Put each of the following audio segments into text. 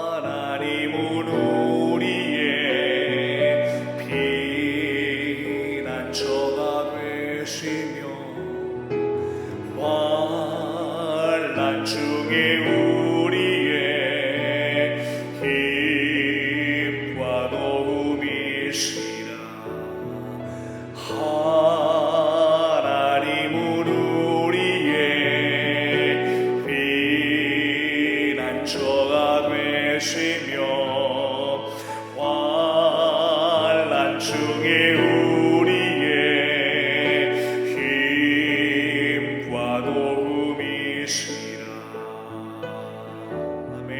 하나님은 우리의 피난처가 되시며 환난 중에 우리의 힘과 도움이시라. 하나님은 우리의 피난처가 되시며 환난 중에 우리의 힘과 도움이시라. 아멘.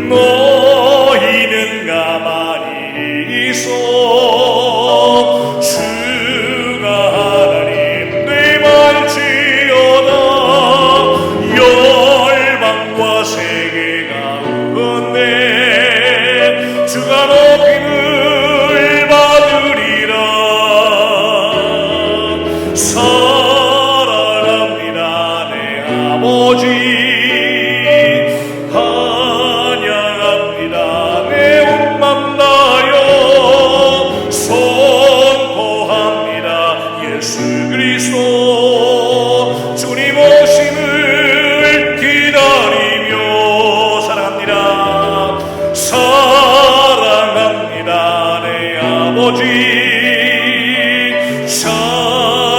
너희는 가만히 있어 주가 하나님 되말지어다. 열방과 세계가 웃건대 주가 높임을 받으리라. 사랑합니다 내 아버지, 환영합니다 내 온 맘 다하여 선포합니다 예수 그리스도 주님 오심을 기다리며 사랑합니다. 사랑합니다 내 아버지,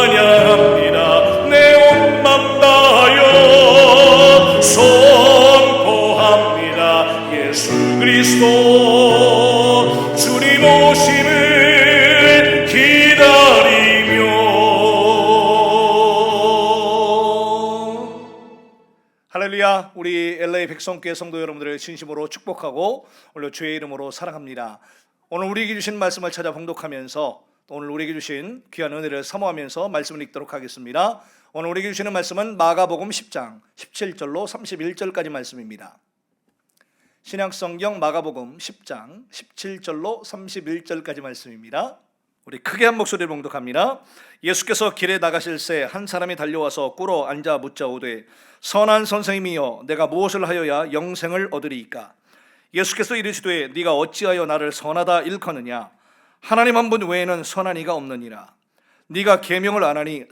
찬양합니다 내 온 맘 다하여 선포합니다 예수 그리스도 주님 오심을 기다리며. 할렐루야. 우리 LA 백성교회 성도 여러분들을 진심으로 축복하고 오늘 주의 이름으로 사랑합니다. 오늘 우리에게 주신 말씀을 찾아 봉독하면서 오늘 우리에게 주신 귀한 은혜를 사모하면서 말씀을 읽도록 하겠습니다. 오늘 우리에게 주시는 말씀은 마가복음 10장 17절로 31절까지 말씀입니다. 신약성경 마가복음 10장 17절로 31절까지 말씀입니다. 우리 크게 한 목소리로 봉독합니다. 예수께서 길에 나가실새 한 사람이 달려와서 꿇어 앉아 묻자 오되 선한 선생님이여 내가 무엇을 하여야 영생을 얻으리이까? 예수께서 이르시되 네가 어찌하여 나를 선하다 일컫느냐? 하나님 한 분 외에는 선한 이가 없느니라. 네가 계명을 안 하니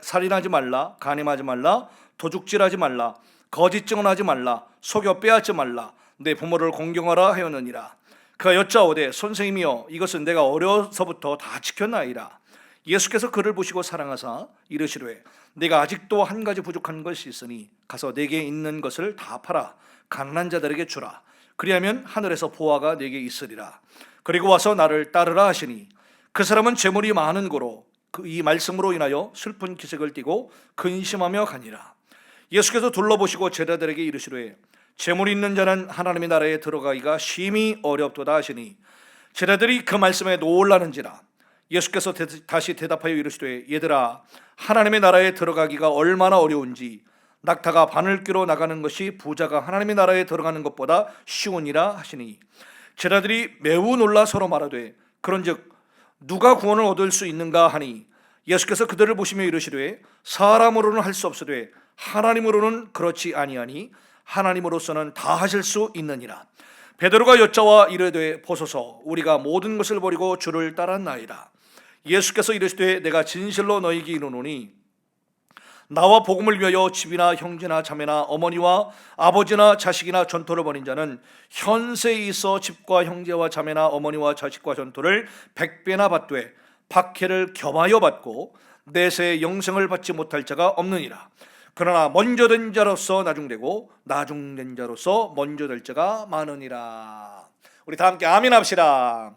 살인하지 말라, 간음하지 말라, 도둑질하지 말라, 거짓 증언하지 말라, 속여 빼앗지 말라, 내 부모를 공경하라 하였느니라. 그가 여짜오되 선생님이여 이것은 내가 어려서부터 다 지켰나이다. 예수께서 그를 보시고 사랑하사 이르시되 네가 아직도 한 가지 부족한 것이 있으니 가서 내게 있는 것을 다 팔아 가난한 자들에게 주라. 그리하면 하늘에서 보화가 네게 있으리라. 그리고 와서 나를 따르라 하시니 그 사람은 재물이 많은 고로 이 말씀으로 인하여 슬픈 기색을 띠고 근심하며 가니라. 예수께서 둘러보시고 제자들에게 이르시되 재물이 있는 자는 하나님의 나라에 들어가기가 심히 어렵도다 하시니 제자들이 그 말씀에 놀라는지라. 예수께서 다시 대답하여 이르시되 얘들아 하나님의 나라에 들어가기가 얼마나 어려운지 낙타가 바늘귀로 나가는 것이 부자가 하나님의 나라에 들어가는 것보다 쉬우니라 하시니 제자들이 매우 놀라 서로 말하되 그런즉 누가 구원을 얻을 수 있는가 하니 예수께서 그들을 보시며 이르시되 사람으로는 할 수 없으되 하나님으로는 그렇지 아니하니 하나님으로서는 다 하실 수 있느니라. 베드로가 여짜와 이르되 보소서 우리가 모든 것을 버리고 주를 따랐나이다. 예수께서 이르시되 내가 진실로 너희에게 이르노니 나와 복음을 위하여 집이나 형제나 자매나 어머니와 아버지나 자식이나 전토를 벌인 자는 현세에 있어 집과 형제와 자매나 어머니와 자식과 전토를 100배나 받되 박해를 겸하여 받고 내세에 영생을 받지 못할 자가 없느니라. 그러나 먼저 된 자로서 나중되고 나중된 자로서 먼저 될 자가 많으니라. 우리 다 함께 아멘 합시다.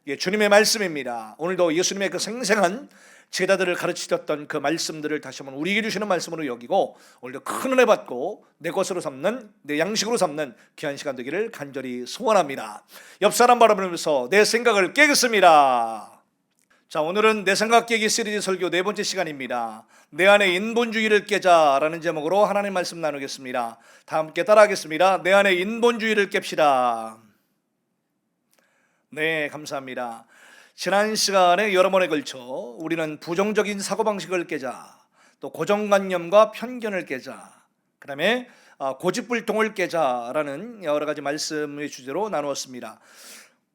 예, 주님의 말씀입니다. 오늘도 예수님의 그 생생한 제자들을 가르치셨던 그 말씀들을 다시 한번 우리에게 주시는 말씀으로 여기고 오늘도 큰 은혜 받고 내 것으로 삼는, 내 양식으로 삼는 귀한 시간 되기를 간절히 소원합니다. 옆 사람 바라보면서 내 생각을 깨겠습니다. 자, 오늘은 내 생각 깨기 시리즈 설교 네 번째 시간입니다. 내 안에 인본주의를 깨자라는 제목으로 하나님 말씀 나누겠습니다. 다 함께 따라하겠습니다. 내 안에 인본주의를 깹시다. 네, 감사합니다. 지난 시간에 여러 번에 걸쳐 우리는 부정적인 사고방식을 깨자, 또 고정관념과 편견을 깨자, 그 다음에 고집불통을 깨자라는 여러 가지 말씀의 주제로 나누었습니다.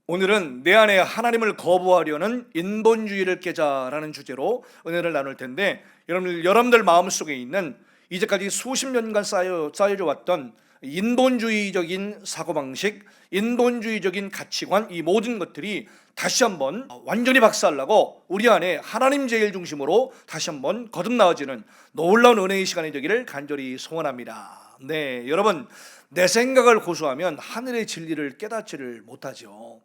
오늘은 내 안에 하나님을 거부하려는 인본주의를 깨자라는 주제로 은혜를 나눌 텐데, 여러분들 마음속에 있는 이제까지 수십 년간 쌓여져 왔던 인본주의적인 사고방식, 인본주의적인 가치관, 이 모든 것들이 다시 한번 완전히 박살나고 우리 안에 하나님 제일 중심으로 다시 한번 거듭나어지는 놀라운 은혜의 시간이 되기를 간절히 소원합니다. 네, 여러분, 내 생각을 고수하면 하늘의 진리를 깨닫지를 못하죠.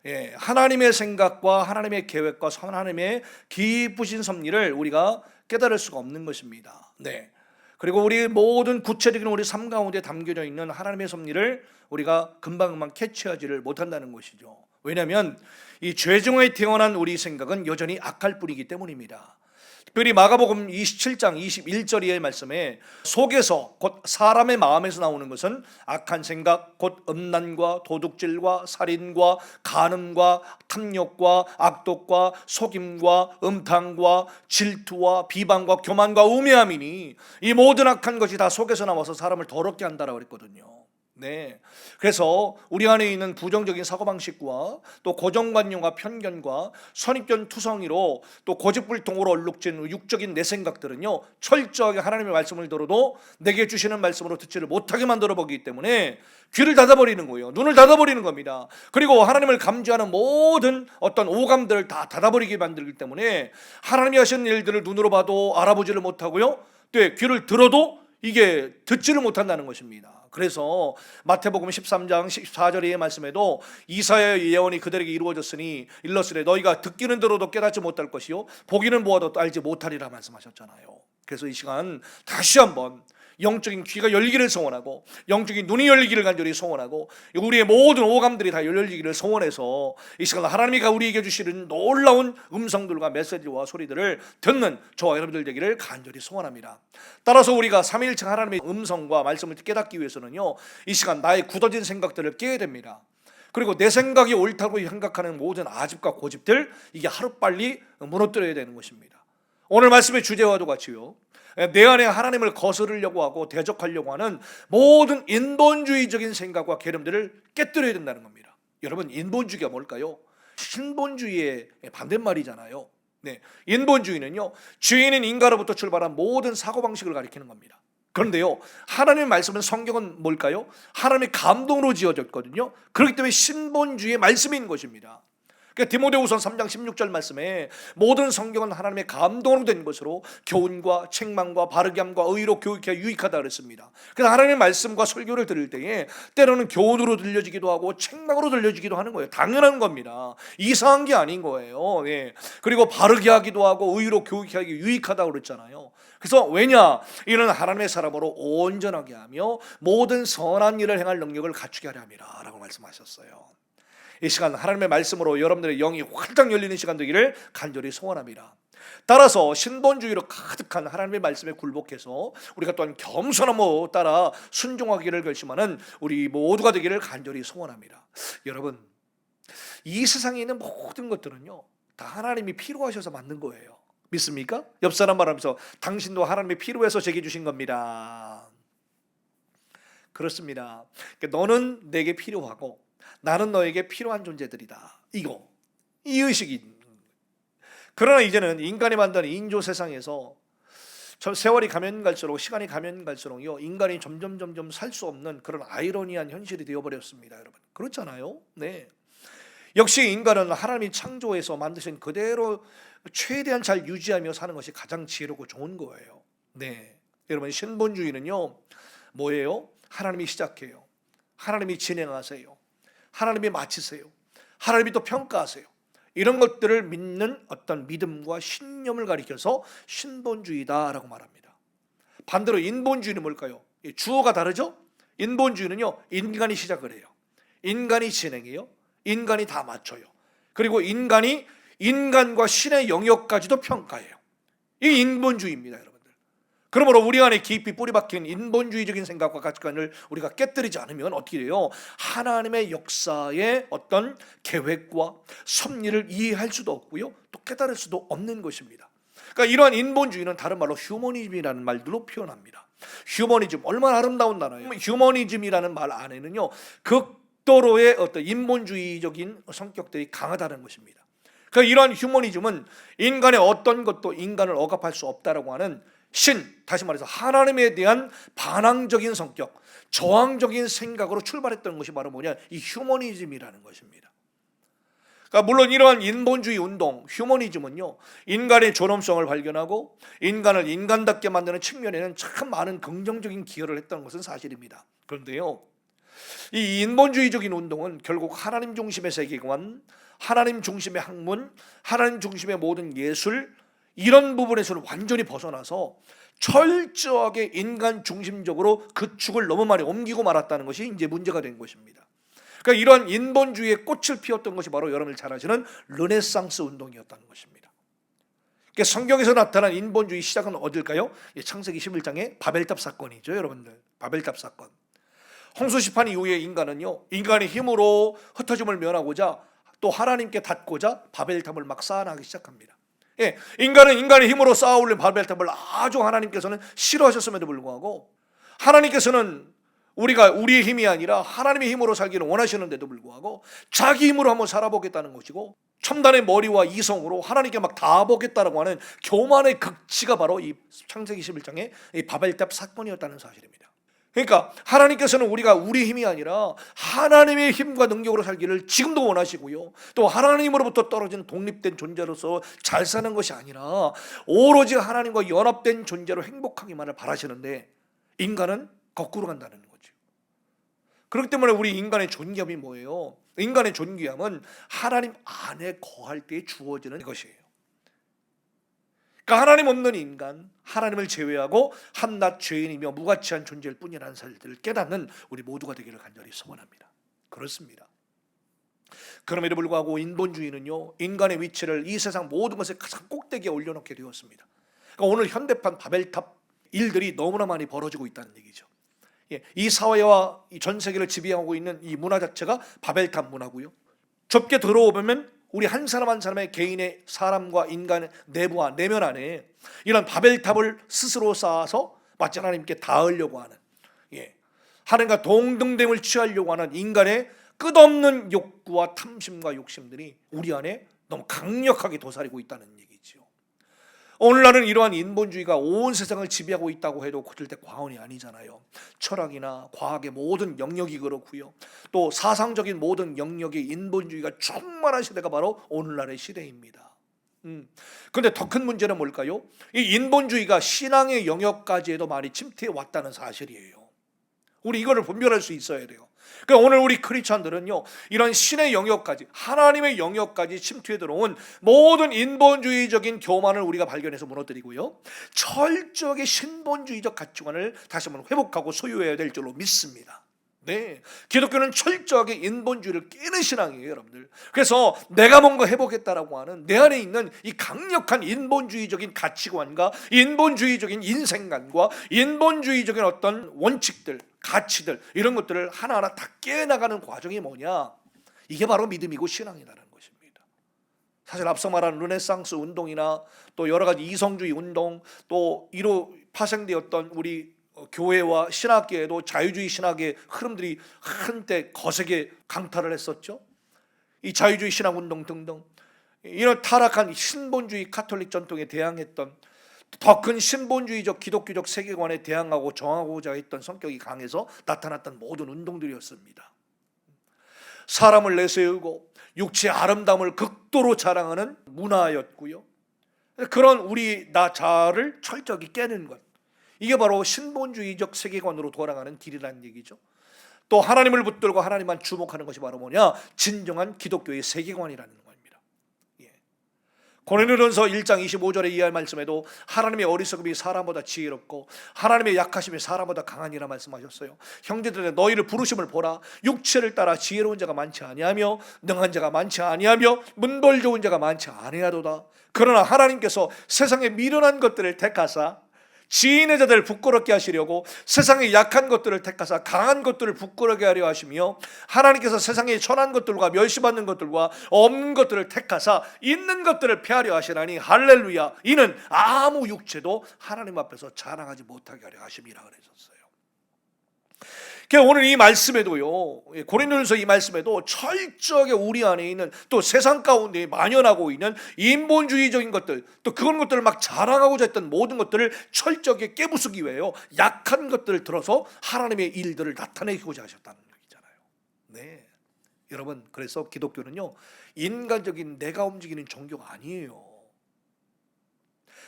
예, 하나님의 생각과 하나님의 계획과 하나님의 기쁘신 섭리를 우리가 깨달을 수가 없는 것입니다. 네. 그리고 우리 모든 구체적인 우리 삶 가운데 담겨져 있는 하나님의 섭리를 우리가 금방금방 캐치하지를 못한다는 것이죠. 왜냐하면 이 죄 중에 태어난 우리 생각은 여전히 악할 뿐이기 때문입니다. 특별히 마가복음 27장 21절의 말씀에 속에서 곧 사람의 마음에서 나오는 것은 악한 생각, 곧 음란과 도둑질과 살인과 간음과 탐욕과 악독과 속임과 음탕과 질투와 비방과 교만과 우매함이니 이 모든 악한 것이 다 속에서 나와서 사람을 더럽게 한다라고 그랬거든요. 네, 그래서 우리 안에 있는 부정적인 사고방식과 또 고정관념과 편견과 선입견 투성이로 또 고집불통으로 얼룩진 육적인 내 생각들은요, 철저하게 하나님의 말씀을 들어도 내게 주시는 말씀으로 듣지를 못하게 만들어 보기 때문에 귀를 닫아버리는 거예요. 눈을 닫아버리는 겁니다. 그리고 하나님을 감지하는 모든 어떤 오감들을 다 닫아버리게 만들기 때문에 하나님이 하시는 일들을 눈으로 봐도 알아보지를 못하고요, 또 귀를 들어도 이게 듣지를 못한다는 것입니다. 그래서 마태복음 13장 14절의 말씀에도 이사야의 예언이 그들에게 이루어졌으니 일러스되 너희가 듣기는 들어도 깨닫지 못할 것이요 보기는 보아도 알지 못하리라 말씀하셨잖아요. 그래서 이 시간 다시 한번 영적인 귀가 열리기를 소원하고 영적인 눈이 열리기를 간절히 소원하고 우리의 모든 오감들이 다 열리기를 소원해서 이 시간 하나님이 우리에게 주시는 놀라운 음성들과 메시지와 소리들을 듣는 저와 여러분들 되기를 간절히 소원합니다. 따라서 우리가 삼위일체 하나님의 음성과 말씀을 깨닫기 위해서는요, 이 시간 나의 굳어진 생각들을 깨야 됩니다. 그리고 내 생각이 옳다고 생각하는 모든 아집과 고집들, 이게 하루빨리 무너뜨려야 되는 것입니다. 오늘 말씀의 주제와도 같이요, 내 안에 하나님을 거스르려고 하고 대적하려고 하는 모든 인본주의적인 생각과 계름들을 깨뜨려야 된다는 겁니다. 여러분, 인본주의가 뭘까요? 신본주의의 반대말이잖아요. 네, 인본주의는요, 죄인인 인간으로부터 출발한 모든 사고방식을 가리키는 겁니다. 그런데요, 하나님의 말씀은, 성경은 뭘까요? 하나님의 감동으로 지어졌거든요. 그렇기 때문에 신본주의의 말씀인 것입니다. 그러니까 디모데후서 3장 16절 말씀에 모든 성경은 하나님의 감동으로 된 것으로 교훈과 책망과 바르게 함과 의로 교육해 유익하다 그랬습니다. 그래서 하나님의 말씀과 설교를 들을 때에 때로는 교훈으로 들려지기도 하고 책망으로 들려지기도 하는 거예요. 당연한 겁니다. 이상한 게 아닌 거예요. 예. 그리고 바르게 하기도 하고 의로 교육하기 유익하다고 그랬잖아요. 그래서 왜냐? 이는 하나님의 사람으로 온전하게 하며 모든 선한 일을 행할 능력을 갖추게 하려 함이라 라고 말씀하셨어요. 이 시간 하나님의 말씀으로 여러분들의 영이 활짝 열리는 시간 되기를 간절히 소원합니다. 따라서 신본주의로 가득한 하나님의 말씀에 굴복해서 우리가 또한 겸손함으로 따라 순종하기를 결심하는 우리 모두가 되기를 간절히 소원합니다. 여러분, 이 세상에 있는 모든 것들은요, 다 하나님이 필요하셔서 만든 거예요. 믿습니까? 옆 사람 말하면서 당신도 하나님이 필요해서 제게 주신 겁니다. 그렇습니다. 그러니까 너는 내게 필요하고 나는 너에게 필요한 존재들이다. 이 의식이. 그러나 이제는 인간이 만든 인조 세상에서 세월이 가면 갈수록, 시간이 가면 갈수록요, 인간이 점점 살 수 없는 그런 아이러니한 현실이 되어버렸습니다. 여러분, 그렇잖아요. 네. 역시 인간은 하나님이 창조해서 만드신 그대로 최대한 잘 유지하며 사는 것이 가장 지혜롭고 좋은 거예요. 네. 여러분, 신본주의는요, 뭐예요? 하나님이 시작해요. 하나님이 진행하세요. 하나님이 마치세요. 하나님이 또 평가하세요. 이런 것들을 믿는 어떤 믿음과 신념을 가리켜서 신본주의다라고 말합니다. 반대로 인본주의는 뭘까요? 주어가 다르죠? 인본주의는요, 인간이 시작을 해요. 인간이 진행해요. 인간이 다 맞춰요. 그리고 인간이 인간과 신의 영역까지도 평가해요. 이게 인본주의입니다, 여러분들. 그러므로 우리 안에 깊이 뿌리 박힌 인본주의적인 생각과 가치관을 우리가 깨뜨리지 않으면 어떻게 돼요? 하나님의 역사의 어떤 계획과 섭리를 이해할 수도 없고요, 또 깨달을 수도 없는 것입니다. 그러니까 이러한 인본주의는 다른 말로 휴머니즘이라는 말들로 표현합니다. 휴머니즘 얼마나 아름다운 단어예요. 휴머니즘이라는 말 안에는요 극도로의 어떤 인본주의적인 성격들이 강하다는 것입니다. 그 이러한 휴머니즘은 인간의 어떤 것도 인간을 억압할 수 없다라고 하는 다시 말해서 하나님에 대한 반항적인 성격, 저항적인 생각으로 출발했던 것이 바로 뭐냐, 이 휴머니즘이라는 것입니다. 그러니까 물론 이러한 인본주의 운동, 휴머니즘은요 인간의 존엄성을 발견하고 인간을 인간답게 만드는 측면에는 참 많은 긍정적인 기여를 했던 것은 사실입니다. 그런데요 이 인본주의적인 운동은 결국 하나님 중심의 세계관, 하나님 중심의 학문, 하나님 중심의 모든 예술, 이런 부분에서는 완전히 벗어나서 철저하게 인간 중심적으로 그 축을 너무 많이 옮기고 말았다는 것이 이제 문제가 된 것입니다. 그러니까 이러한 인본주의의 꽃을 피웠던 것이 바로 여러분들 잘 아시는 르네상스 운동이었다는 것입니다. 그러니까 성경에서 나타난 인본주의 시작은 어딜까요? 창세기 11장의 바벨탑 사건이죠, 여러분들. 바벨탑 사건. 홍수시판 이후에 인간은요 인간의 힘으로 흩어짐을 면하고자 또 하나님께 닿고자 바벨탑을 막 쌓아나가기 시작합니다. 인간은 인간의 힘으로 쌓아 올린 바벨탑을 아주 하나님께서는 싫어하셨음에도 불구하고 하나님께서는 우리가 우리의 힘이 아니라 하나님의 힘으로 살기를 원하시는데도 불구하고 자기 힘으로 한번 살아보겠다는 것이고 첨단의 머리와 이성으로 하나님께 막 닿아보겠다라고 하는 교만의 극치가 바로 이 창세기 11장의 이 바벨탑 사건이었다는 사실입니다. 그러니까 하나님께서는 우리가 우리 힘이 아니라 하나님의 힘과 능력으로 살기를 지금도 원하시고요, 또 하나님으로부터 떨어진 독립된 존재로서 잘 사는 것이 아니라 오로지 하나님과 연합된 존재로 행복하기만을 바라시는데 인간은 거꾸로 간다는 거죠. 그렇기 때문에 우리 인간의 존귀함이 뭐예요? 인간의 존귀함은 하나님 안에 거할 때 주어지는 것이에요. 그러니까 하나님 없는 인간, 하나님을 제외하고 한낱 죄인이며 무가치한 존재일 뿐이라는 사실들을 깨닫는 우리 모두가 되기를 간절히 소원합니다. 그렇습니다. 그럼에도 불구하고 인본주의는요 인간의 위치를 이 세상 모든 것의 가장 꼭대기에 올려놓게 되었습니다. 그러니까 오늘 현대판 바벨탑 일들이 너무나 많이 벌어지고 있다는 얘기죠. 이 사회와 이 전 세계를 지배하고 있는 이 문화 자체가 바벨탑 문화고요, 좁게 들어오면 우리 한 사람 한 사람의 개인의 사람과 인간의 내부와 내면 안에 이런 바벨탑을 스스로 쌓아서 마치 하나님께 닿으려고 하는, 하나님과 동등됨을 취하려고 하는 인간의 끝없는 욕구와 탐심과 욕심들이 우리 안에 너무 강력하게 도사리고 있다는 얘기죠. 오늘날은 이러한 인본주의가 온 세상을 지배하고 있다고 해도 절대 과언이 아니잖아요. 철학이나 과학의 모든 영역이 그렇고요, 또 사상적인 모든 영역의 인본주의가 충만한 시대가 바로 오늘날의 시대입니다. 그런데 더 큰 문제는 뭘까요? 이 인본주의가 신앙의 영역까지에도 많이 침투해 왔다는 사실이에요. 우리 이거를 분별할 수 있어야 돼요. 그러니까 오늘 우리 크리스찬들은요 이런 신의 영역까지, 하나님의 영역까지 침투해 들어온 모든 인본주의적인 교만을 우리가 발견해서 무너뜨리고요, 철저하게 신본주의적 가치관을 다시 한번 회복하고 소유해야 될 줄로 믿습니다. 네, 기독교는 철저하게 인본주의를 깨는 신앙이에요, 여러분들. 그래서 내가 뭔가 해보겠다라고 하는 내 안에 있는 이 강력한 인본주의적인 가치관과 인본주의적인 인생관과 인본주의적인 어떤 원칙들, 가치들, 이런 것들을 하나하나 다 깨나가는 과정이 뭐냐, 이게 바로 믿음이고 신앙이라는 것입니다. 사실 앞서 말한 르네상스 운동이나 또 여러 가지 이성주의 운동, 또 이로 파생되었던 우리 교회와 신학계에도 자유주의 신학의 흐름들이 한때 거세게 강타를 했었죠. 이 자유주의 신학운동 등등 이런 타락한 신본주의 카톨릭 전통에 대항했던, 더 큰 신본주의적 기독교적 세계관에 대항하고 저항하고자 했던 성격이 강해서 나타났던 모든 운동들이었습니다. 사람을 내세우고 육체의 아름다움을 극도로 자랑하는 문화였고요, 그런 우리 나 자아를 철저히 깨는 것, 이게 바로 신본주의적 세계관으로 돌아가는 길이라는 얘기죠. 또 하나님을 붙들고 하나님만 주목하는 것이 바로 뭐냐, 진정한 기독교의 세계관이라는 겁니다. 고린도전서 1장 25절에 이하의 말씀에도 하나님의 어리석음이 사람보다 지혜롭고 하나님의 약하심이 사람보다 강하니라 말씀하셨어요. 형제들아, 너희를 부르심을 보라. 육체를 따라 지혜로운 자가 많지 아니하며 능한 자가 많지 아니하며 문벌 좋은 자가 많지 아니하도다. 그러나 하나님께서 세상에 미련한 것들을 택하사 지인의 자들을 부끄럽게 하시려고 세상의 약한 것들을 택하사 강한 것들을 부끄럽게 하려 하시며, 하나님께서 세상의 천한 것들과 멸시받는 것들과 없는 것들을 택하사 있는 것들을 폐하려 하시나니 할렐루야. 이는 아무 육체도 하나님 앞에서 자랑하지 못하게 하려 하심이라 그러셨어요. 오늘 이 말씀에도요, 고린도전서 이 말씀에도 철저하게 우리 안에 있는, 또 세상 가운데 만연하고 있는 인본주의적인 것들, 또 그런 것들을 막 자랑하고자 했던 모든 것들을 철저하게 깨부수기 위해요, 약한 것들을 들어서 하나님의 일들을 나타내고자 하셨다는 얘기잖아요. 네, 여러분, 그래서 기독교는요, 인간적인 내가 움직이는 종교가 아니에요.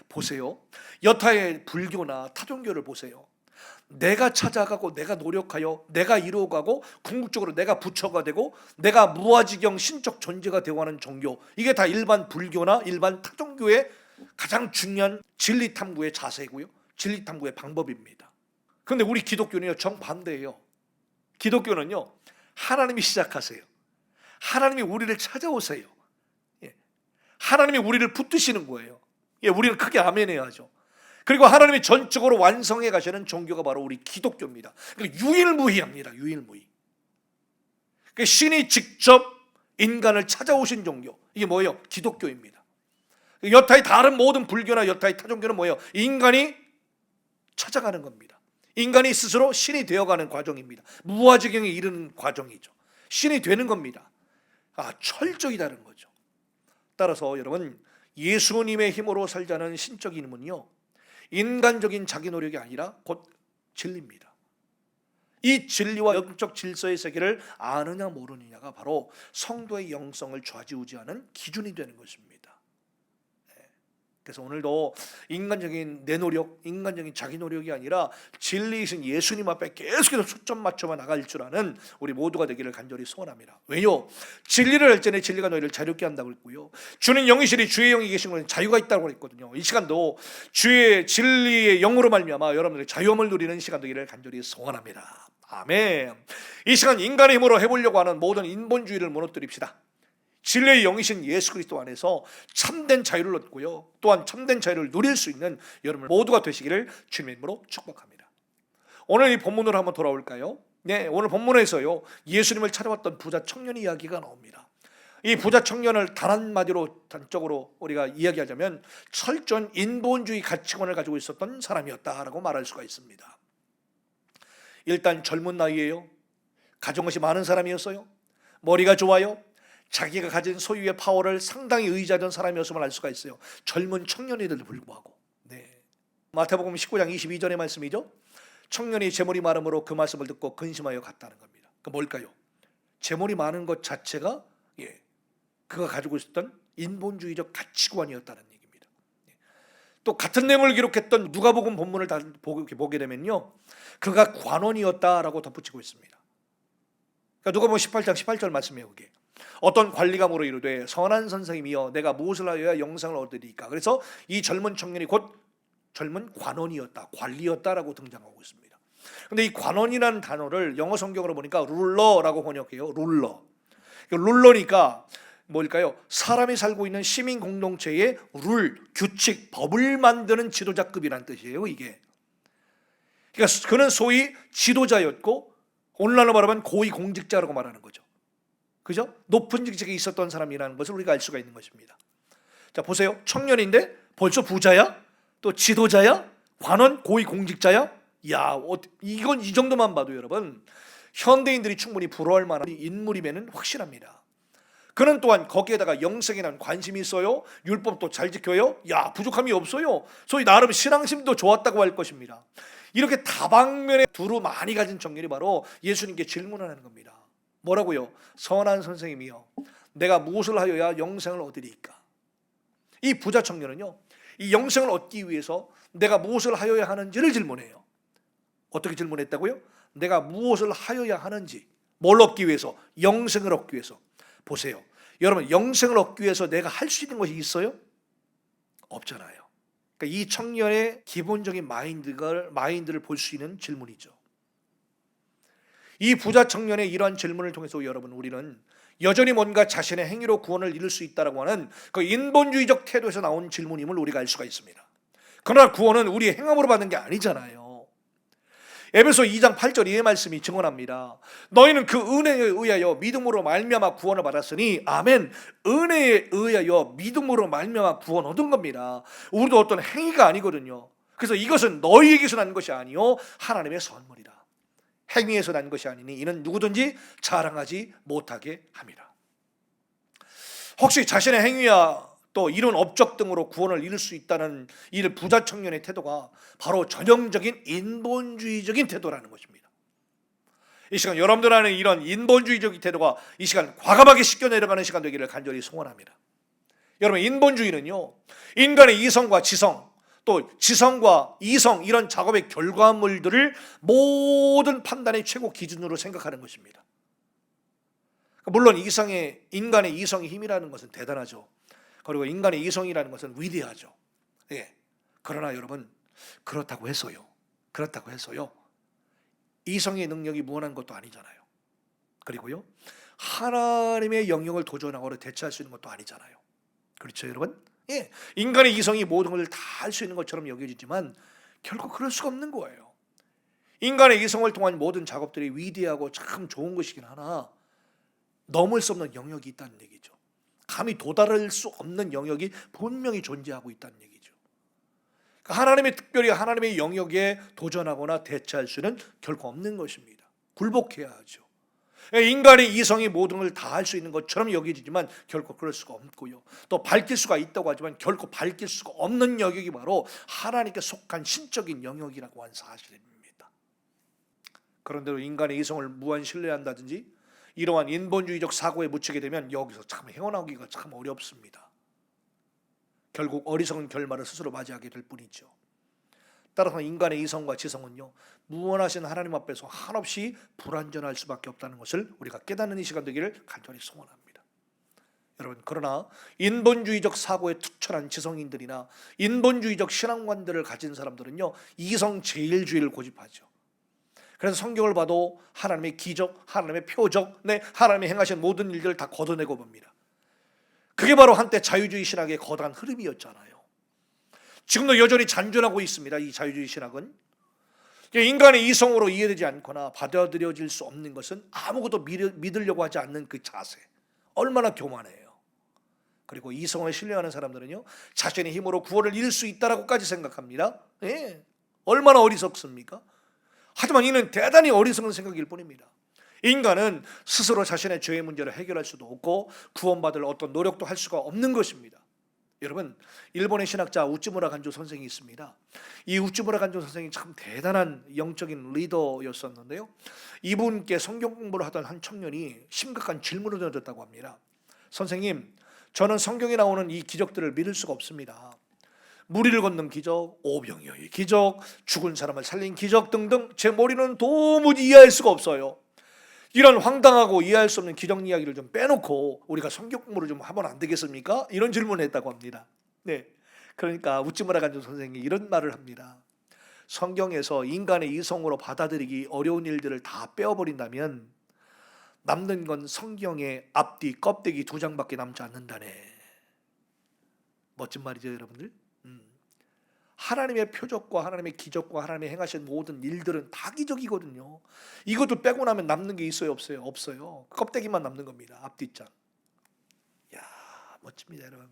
보세요, 여타의 불교나 타종교를 보세요. 내가 찾아가고 내가 노력하여 내가 이루어가고 궁극적으로 내가 부처가 되고 내가 무아지경 신적 존재가 되고 하는 종교, 이게 다 일반 불교나 일반 타종교의 가장 중요한 진리 탐구의 자세고요, 진리 탐구의 방법입니다. 그런데 우리 기독교는요, 정반대예요. 기독교는요, 하나님이 시작하세요. 하나님이 우리를 찾아오세요. 하나님이 우리를 붙드시는 거예요. 우리는 크게 아멘해야 하죠. 그리고 하나님이 전적으로 완성해 가시는 종교가 바로 우리 기독교입니다. 유일무이합니다. 유일무이. 신이 직접 인간을 찾아오신 종교, 이게 뭐예요? 기독교입니다. 여타의 다른 모든 불교나 여타의 타종교는 뭐예요? 인간이 찾아가는 겁니다. 인간이 스스로 신이 되어가는 과정입니다. 무아지경에 이르는 과정이죠. 신이 되는 겁니다. 철저히 다른 거죠. 따라서 여러분, 예수님의 힘으로 살자는 신적 이름은요, 인간적인 자기 노력이 아니라 곧 진리입니다. 이 진리와 영적 질서의 세계를 아느냐 모르느냐가 바로 성도의 영성을 좌지우지하는 기준이 되는 것입니다. 그래서 오늘도 인간적인 내 노력, 인간적인 자기 노력이 아니라 진리이신 예수님 앞에 계속해서 초점 맞춰만 나갈 줄 아는 우리 모두가 되기를 간절히 소원합니다. 왜요? 진리를 할 때는 진리가 너희를 자유롭게 한다고 했고요, 주는 영이시니 주의 영이 계신 것은 자유가 있다고 했거든요. 이 시간도 주의 진리의 영으로 말미암아 여러분들의 자유함을 누리는 시간 되기를 간절히 소원합니다. 아멘. 이 시간 인간의 힘으로 해보려고 하는 모든 인본주의를 무너뜨립시다. 진리의 영이신 예수 그리스도 안에서 참된 자유를 얻고요, 또한 참된 자유를 누릴 수 있는 여러분 모두가 되시기를 주님의 이름으로 축복합니다. 오늘 이 본문으로 한번 돌아올까요? 네, 오늘 본문에서요, 예수님을 찾아왔던 부자 청년 이야기가 나옵니다. 이 부자 청년을 단 한마디로 단적으로 우리가 이야기하자면 철저한 인본주의 가치관을 가지고 있었던 사람이었다라고 말할 수가 있습니다. 일단 젊은 나이에요, 가진 것이 많은 사람이었어요. 머리가 좋아요. 자기가 가진 소유의 파워를 상당히 의지하던 사람이었음을 알 수가 있어요. 젊은 청년에도 불구하고. 네. 마태복음 19장 22절의 말씀이죠. 청년이 재물이 많음으로 그 말씀을 듣고 근심하여 갔다는 겁니다. 그 뭘까요? 재물이 많은 것 자체가 그가 가지고 있었던 인본주의적 가치관이었다는 얘기입니다. 또 같은 내용을 기록했던 누가복음 본문을 보게 되면요, 그가 관원이었다라고 덧붙이고 있습니다. 그러니까 누가복음 18장 18절 말씀이에요. 그게 어떤 관리가 물어 이르되 선한 선생님이여 내가 무엇을 하여야 영생을 얻으리까. 그래서 이 젊은 청년이 곧 젊은 관원이었다, 관리였다라고 등장하고 있습니다. 그런데 이 관원이라는 단어를 영어 성경으로 보니까 룰러라고 번역해요. 룰러니까 뭘까요? 사람이 살고 있는 시민 공동체의 룰, 규칙, 법을 만드는 지도자급이라는 뜻이에요. 이게 그러니까 그는 소위 지도자였고, 오늘날로 말하면 고위공직자라고 말하는 거죠. 그죠? 높은 직책에 있었던 사람이라는 것을 우리가 알 수가 있는 것입니다. 자, 보세요. 청년인데 벌써 부자야? 또 지도자야? 관원, 고위공직자야? 야, 이건 이 정도만 봐도 여러분, 현대인들이 충분히 부러워할 만한 인물임에는 확실합니다. 그는 또한 거기에다가 영생에 대한 관심이 있어요. 율법도 잘 지켜요. 야, 부족함이 없어요. 소위 나름 신앙심도 좋았다고 할 것입니다. 이렇게 다방면에 두루 많이 가진 청년이 바로 예수님께 질문하는 겁니다. 뭐라고요? 선한 선생님이여 내가 무엇을 하여야 영생을 얻으리까? 이 부자 청년은요, 이 영생을 얻기 위해서 내가 무엇을 하여야 하는지를 질문해요. 어떻게 질문했다고요? 내가 무엇을 하여야 하는지, 뭘 얻기 위해서? 영생을 얻기 위해서. 보세요, 여러분, 영생을 얻기 위해서 내가 할 수 있는 것이 있어요? 없잖아요. 그러니까 이 청년의 기본적인 마인드를 볼 수 있는 질문이죠. 이 부자 청년의 이러한 질문을 통해서 여러분, 우리는 여전히 뭔가 자신의 행위로 구원을 이룰 수 있다라고 하는 그 인본주의적 태도에서 나온 질문임을 우리가 알 수가 있습니다. 그러나 구원은 우리의 행함으로 받는 게 아니잖아요. 에베소 2장 8절 이 말씀이 증언합니다. 너희는 그 은혜에 의하여 믿음으로 말미암아 구원을 받았으니 아멘. 은혜에 의하여 믿음으로 말미암아 구원 얻은 겁니다. 우리도 어떤 행위가 아니거든요. 그래서 이것은 너희에게서 난 것이 아니요 하나님의 선물이다. 행위에서 난 것이 아니니 이는 누구든지 자랑하지 못하게 함이라. 혹시 자신의 행위야 또 이런 업적 등으로 구원을 이룰 수 있다는 이 부자 청년의 태도가 바로 전형적인 인본주의적인 태도라는 것입니다. 이 시간 여러분들 안에 이런 인본주의적인 태도가 이 시간 과감하게 씻겨 내려가는 시간 되기를 간절히 소원합니다. 여러분, 인본주의는요, 인간의 이성과 지성, 또 지성과 이성, 이런 작업의 결과물들을 모든 판단의 최고 기준으로 생각하는 것입니다. 물론 인간의 이성의 힘이라는 것은 대단하죠. 그리고 인간의 이성이라는 것은 위대하죠. 예. 그러나 여러분, 그렇다고 해서요 이성의 능력이 무한한 것도 아니잖아요. 그리고요, 하나님의 영역을 도전하고 대체할 수 있는 것도 아니잖아요. 그렇죠 여러분? 예. 인간의 이성이 모든 걸 다 할 수 있는 것처럼 여겨지지만 결코 그럴 수가 없는 거예요. 인간의 이성을 통한 모든 작업들이 위대하고 참 좋은 것이긴 하나 넘을 수 없는 영역이 있다는 얘기죠. 감히 도달할 수 없는 영역이 분명히 존재하고 있다는 얘기죠. 하나님의 특별히 하나님의 영역에 도전하거나 대체할 수는 결코 없는 것입니다. 굴복해야 하죠. 인간의 이성이 모든 걸 다 할 수 있는 것처럼 여겨지지만 결코 그럴 수가 없고요. 또 밝힐 수가 있다고 하지만 결코 밝힐 수가 없는 영역이 바로 하나님께 속한 신적인 영역이라고 하는 사실입니다. 그런데도 인간의 이성을 무한 신뢰한다든지 이러한 인본주의적 사고에 묻히게 되면 여기서 참 헤어나오기가 참 어렵습니다. 결국 어리석은 결말을 스스로 맞이하게 될 뿐이죠. 따라서 인간의 이성과 지성은요, 무한하신 하나님 앞에서 한없이 불완전할 수밖에 없다는 것을 우리가 깨닫는 이 시간 되기를 간절히 소원합니다. 여러분, 그러나 인본주의적 사고에 투철한 지성인들이나 인본주의적 신앙관들을 가진 사람들은요, 이성제일주의를 고집하죠. 그래서 성경을 봐도 하나님의 기적, 하나님의 표적, 하나님이 행하신 모든 일들을 다 걷어내고 봅니다. 그게 바로 한때 자유주의 신학의 거대한 흐름이었잖아요. 지금도 여전히 잔존하고 있습니다. 이 자유주의 신학은 인간의 이성으로 이해되지 않거나 받아들여질 수 없는 것은 아무것도 믿으려고 하지 않는 그 자세, 얼마나 교만해요. 그리고 이성을 신뢰하는 사람들은요, 자신의 힘으로 구원을 이룰 수 있다라고까지 생각합니다. 예, 얼마나 어리석습니까? 하지만 이는 대단히 어리석은 생각일 뿐입니다. 인간은 스스로 자신의 죄의 문제를 해결할 수도 없고 구원받을 어떤 노력도 할 수가 없는 것입니다. 여러분, 일본의 신학자 우찌무라 간조 선생이 있습니다. 이 우찌무라 간조 선생이 참 대단한 영적인 리더였었는데요, 이분께 성경 공부를 하던 한 청년이 심각한 질문을 던졌다고 합니다. 선생님, 저는 성경에 나오는 이 기적들을 믿을 수가 없습니다. 무리를 걷는 기적, 오병이어의 기적, 죽은 사람을 살린 기적 등등 제 머리는 도무지 이해할 수가 없어요. 이런 황당하고 이해할 수 없는 기적 이야기를 좀 빼놓고 우리가 성경 공부를 좀 하면 안 되겠습니까? 이런 질문을 했다고 합니다. 네, 그러니까 우찌무라 간조 선생이 이런 말을 합니다. 성경에서 인간의 이성으로 받아들이기 어려운 일들을 다 빼어버린다면 남는 건 성경의 앞뒤 껍데기 2장밖에 남지 않는다네. 멋진 말이죠 여러분들. 하나님의 표적과 하나님의 기적과 하나님의 행하신 모든 일들은 다 기적이거든요. 이것도 빼고 나면 남는 게 있어요 없어요? 없어요. 껍데기만 남는 겁니다. 앞뒷장. 이야, 멋집니다 여러분.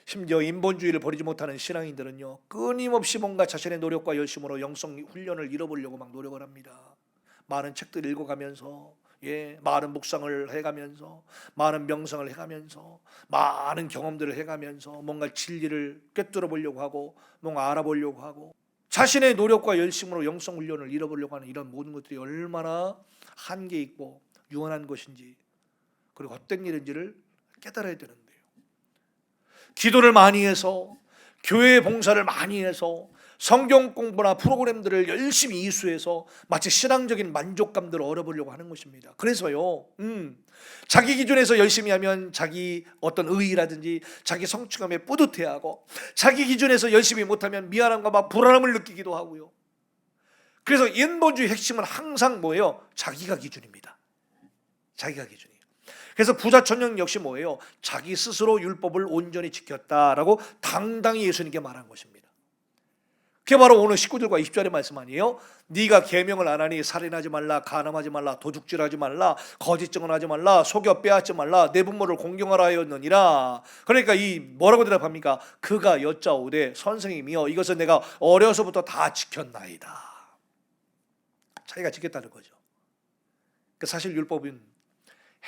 심지어 인본주의를 버리지 못하는 신앙인들은요, 끊임없이 뭔가 자신의 노력과 열심으로 영성 훈련을 잃어보려고 막 노력을 합니다. 많은 책들을 읽어가면서, 많은 묵상을 해가면서, 많은 명상을 해가면서, 많은 경험들을 해가면서 뭔가 진리를 꿰뚫어 보려고 하고 뭔가 알아보려고 하고 자신의 노력과 열심으로 영성 훈련을 잃어보려고 하는 이런 모든 것들이 얼마나 한계 있고 유한한 것인지, 그리고 헛된 일인지를 깨달아야 되는데요. 기도를 많이 해서, 교회 봉사를 많이 해서, 성경 공부나 프로그램들을 열심히 이수해서 마치 신앙적인 만족감들을 얻어보려고 하는 것입니다. 그래서요, 자기 기준에서 열심히 하면 자기 어떤 의의라든지 자기 성취감에 뿌듯해하고, 자기 기준에서 열심히 못하면 미안함과 막 불안함을 느끼기도 하고요. 그래서 인본주의 핵심은 항상 뭐예요? 자기가 기준입니다. 자기가 기준이에요. 그래서 부자 청년 역시 뭐예요? 자기 스스로 율법을 온전히 지켰다라고 당당히 예수님께 말한 것입니다. 그게 바로 오늘 19절과 20절의 말씀 아니에요? 네가 계명을 안 하니 살인하지 말라, 간음하지 말라, 도둑질하지 말라, 거짓 증언하지 말라, 속여 빼앗지 말라, 내 부모를 공경하라 하였느니라. 그러니까 이 뭐라고 대답합니까? 그가 여짜오되 선생님이여 이것은 내가 어려서부터 다 지켰나이다. 자기가 지켰다는 거죠. 그러니까 사실 율법은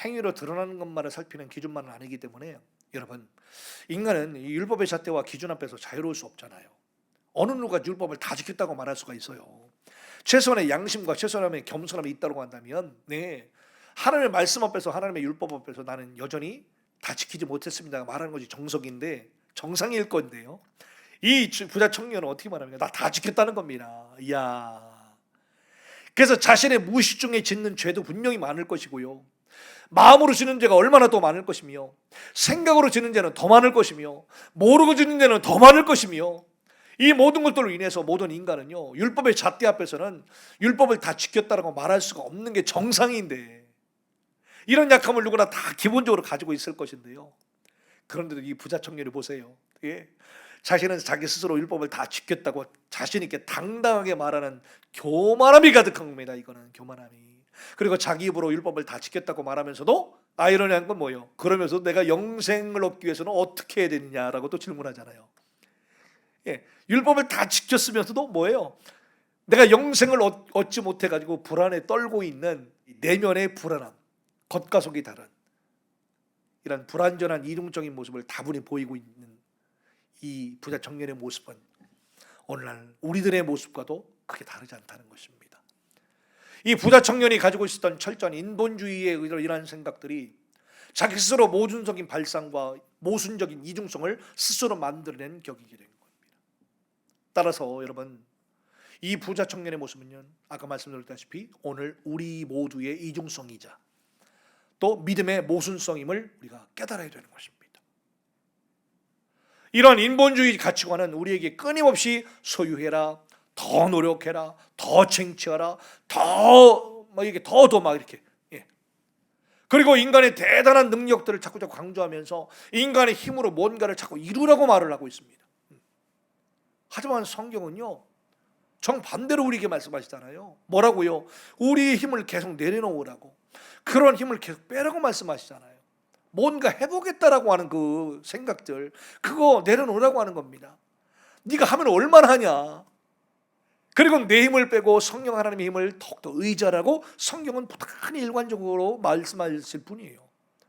행위로 드러나는 것만을 살피는 기준만은 아니기 때문에 여러분, 인간은 이 율법의 잣대와 기준 앞에서 자유로울 수 없잖아요. 어느 누가 율법을 다 지켰다고 말할 수가 있어요. 최소한의 양심과 최소한의 겸손함이 있다고 한다면 하나님의 말씀 앞에서, 하나님의 율법 앞에서 나는 여전히 다 지키지 못했습니다 말하는 것이 정석인데, 정상일 건데요, 이 부자 청년은 어떻게 말합니까? 나 다 지켰다는 겁니다. 이야. 그래서 자신의 무의식 중에 짓는 죄도 분명히 많을 것이고요, 마음으로 짓는 죄가 얼마나 또 많을 것이며, 생각으로 짓는 죄는 더 많을 것이며, 모르고 짓는 죄는 더 많을 것이며, 이 모든 것들로 인해서 모든 인간은요, 율법의 잣대 앞에서는 율법을 다 지켰다라고 말할 수가 없는 게 정상인데, 이런 약함을 누구나 다 기본적으로 가지고 있을 것인데요, 그런데도 이 부자 청년을 보세요. 자신은 자기 스스로 율법을 다 지켰다고 자신 있게 당당하게 말하는 교만함이 가득한 겁니다. 이거는 교만함이. 그리고 자기 입으로 율법을 다 지켰다고 말하면서도 아이러니한 건 뭐예요? 그러면서 내가 영생을 얻기 위해서는 어떻게 해야 되느냐라고 또 질문하잖아요. 율법을 다 지켰으면서도 뭐예요? 내가 영생을 얻지 못해가지고 불안에 떨고 있는 내면의 불안함, 겉과 속이 다른 이런 불완전한 이중적인 모습을 다분히 보이고 있는 이 부자 청년의 모습은 오늘날 우리들의 모습과도 크게 다르지 않다는 것입니다. 이 부자 청년이 가지고 있었던 철저한 인본주의의 이러한 생각들이 자기 스스로 모순적인 발상과 모순적인 이중성을 스스로 만들어낸 격이게 된 겁니다. 따라서 여러분, 이 부자 청년의 모습은요, 아까 말씀드렸다시피 오늘 우리 모두의 이중성이자 또 믿음의 모순성임을 우리가 깨달아야 되는 것입니다. 이런 인본주의 가치관은 우리에게 끊임없이 소유해라, 더 노력해라, 더 쟁취하라, 더 이렇게 그리고 인간의 대단한 능력들을 자꾸 강조하면서 인간의 힘으로 뭔가를 자꾸 이루라고 말을 하고 있습니다. 하지만 성경은요, 정반대로 우리에게 말씀하시잖아요. 뭐라고요? 우리의 힘을 계속 내려놓으라고, 그런 힘을 계속 빼라고 말씀하시잖아요. 뭔가 해보겠다라고 하는 그 생각들, 그거 내려놓으라고 하는 겁니다. 네가 하면 얼마나 하냐. 그리고 내 힘을 빼고 성령 하나님의 힘을 더욱더 의지하라고 성경은 부단히 일관적으로 말씀하실 뿐이에요.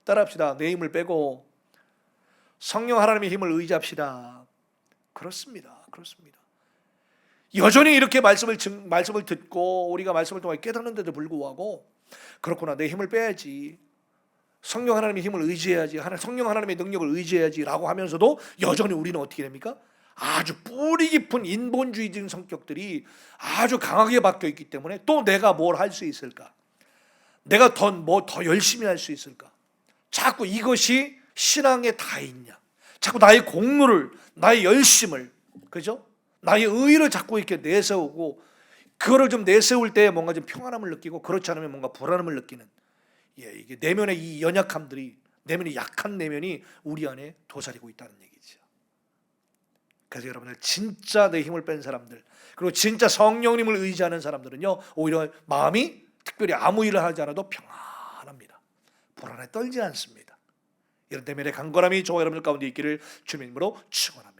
따라합시다. 내 힘을 빼고 성령 하나님의 힘을 의지합시다. 그렇습니다. 여전히 이렇게 말씀을 듣고 우리가 말씀을 통해 깨닫는데도 불구하고, 그렇구나, 내 힘을 빼야지, 성령 하나님의 힘을 의지해야지, 성령 하나님의 능력을 의지해야지 라고 하면서도 여전히 우리는 어떻게 됩니까? 아주 뿌리 깊은 인본주의적인 성격들이 아주 강하게 박혀 있기 때문에 또 내가 뭘 할 수 있을까? 내가 더 열심히 할 수 있을까? 자꾸 이것이 신앙에 다 있냐? 자꾸 나의 공로를, 나의 열심을, 그죠? 나의 의의를 자꾸 이렇게 내세우고, 그거를 좀 내세울 때 뭔가 좀 평안함을 느끼고, 그렇지 않으면 뭔가 불안함을 느끼는, 이게 내면의 이 연약함들이, 내면의 약한 내면이 우리 안에 도사리고 있다는 얘기죠. 그래서 여러분들, 진짜 내 힘을 뺀 사람들, 그리고 진짜 성령님을 의지하는 사람들은요, 오히려 마음이 특별히 아무 일을 하지 않아도 평안합니다. 불안에 떨지 않습니다. 이런 내면의 강건함이 저와 여러분들 가운데 있기를 주님의 이름으로 축원합니다.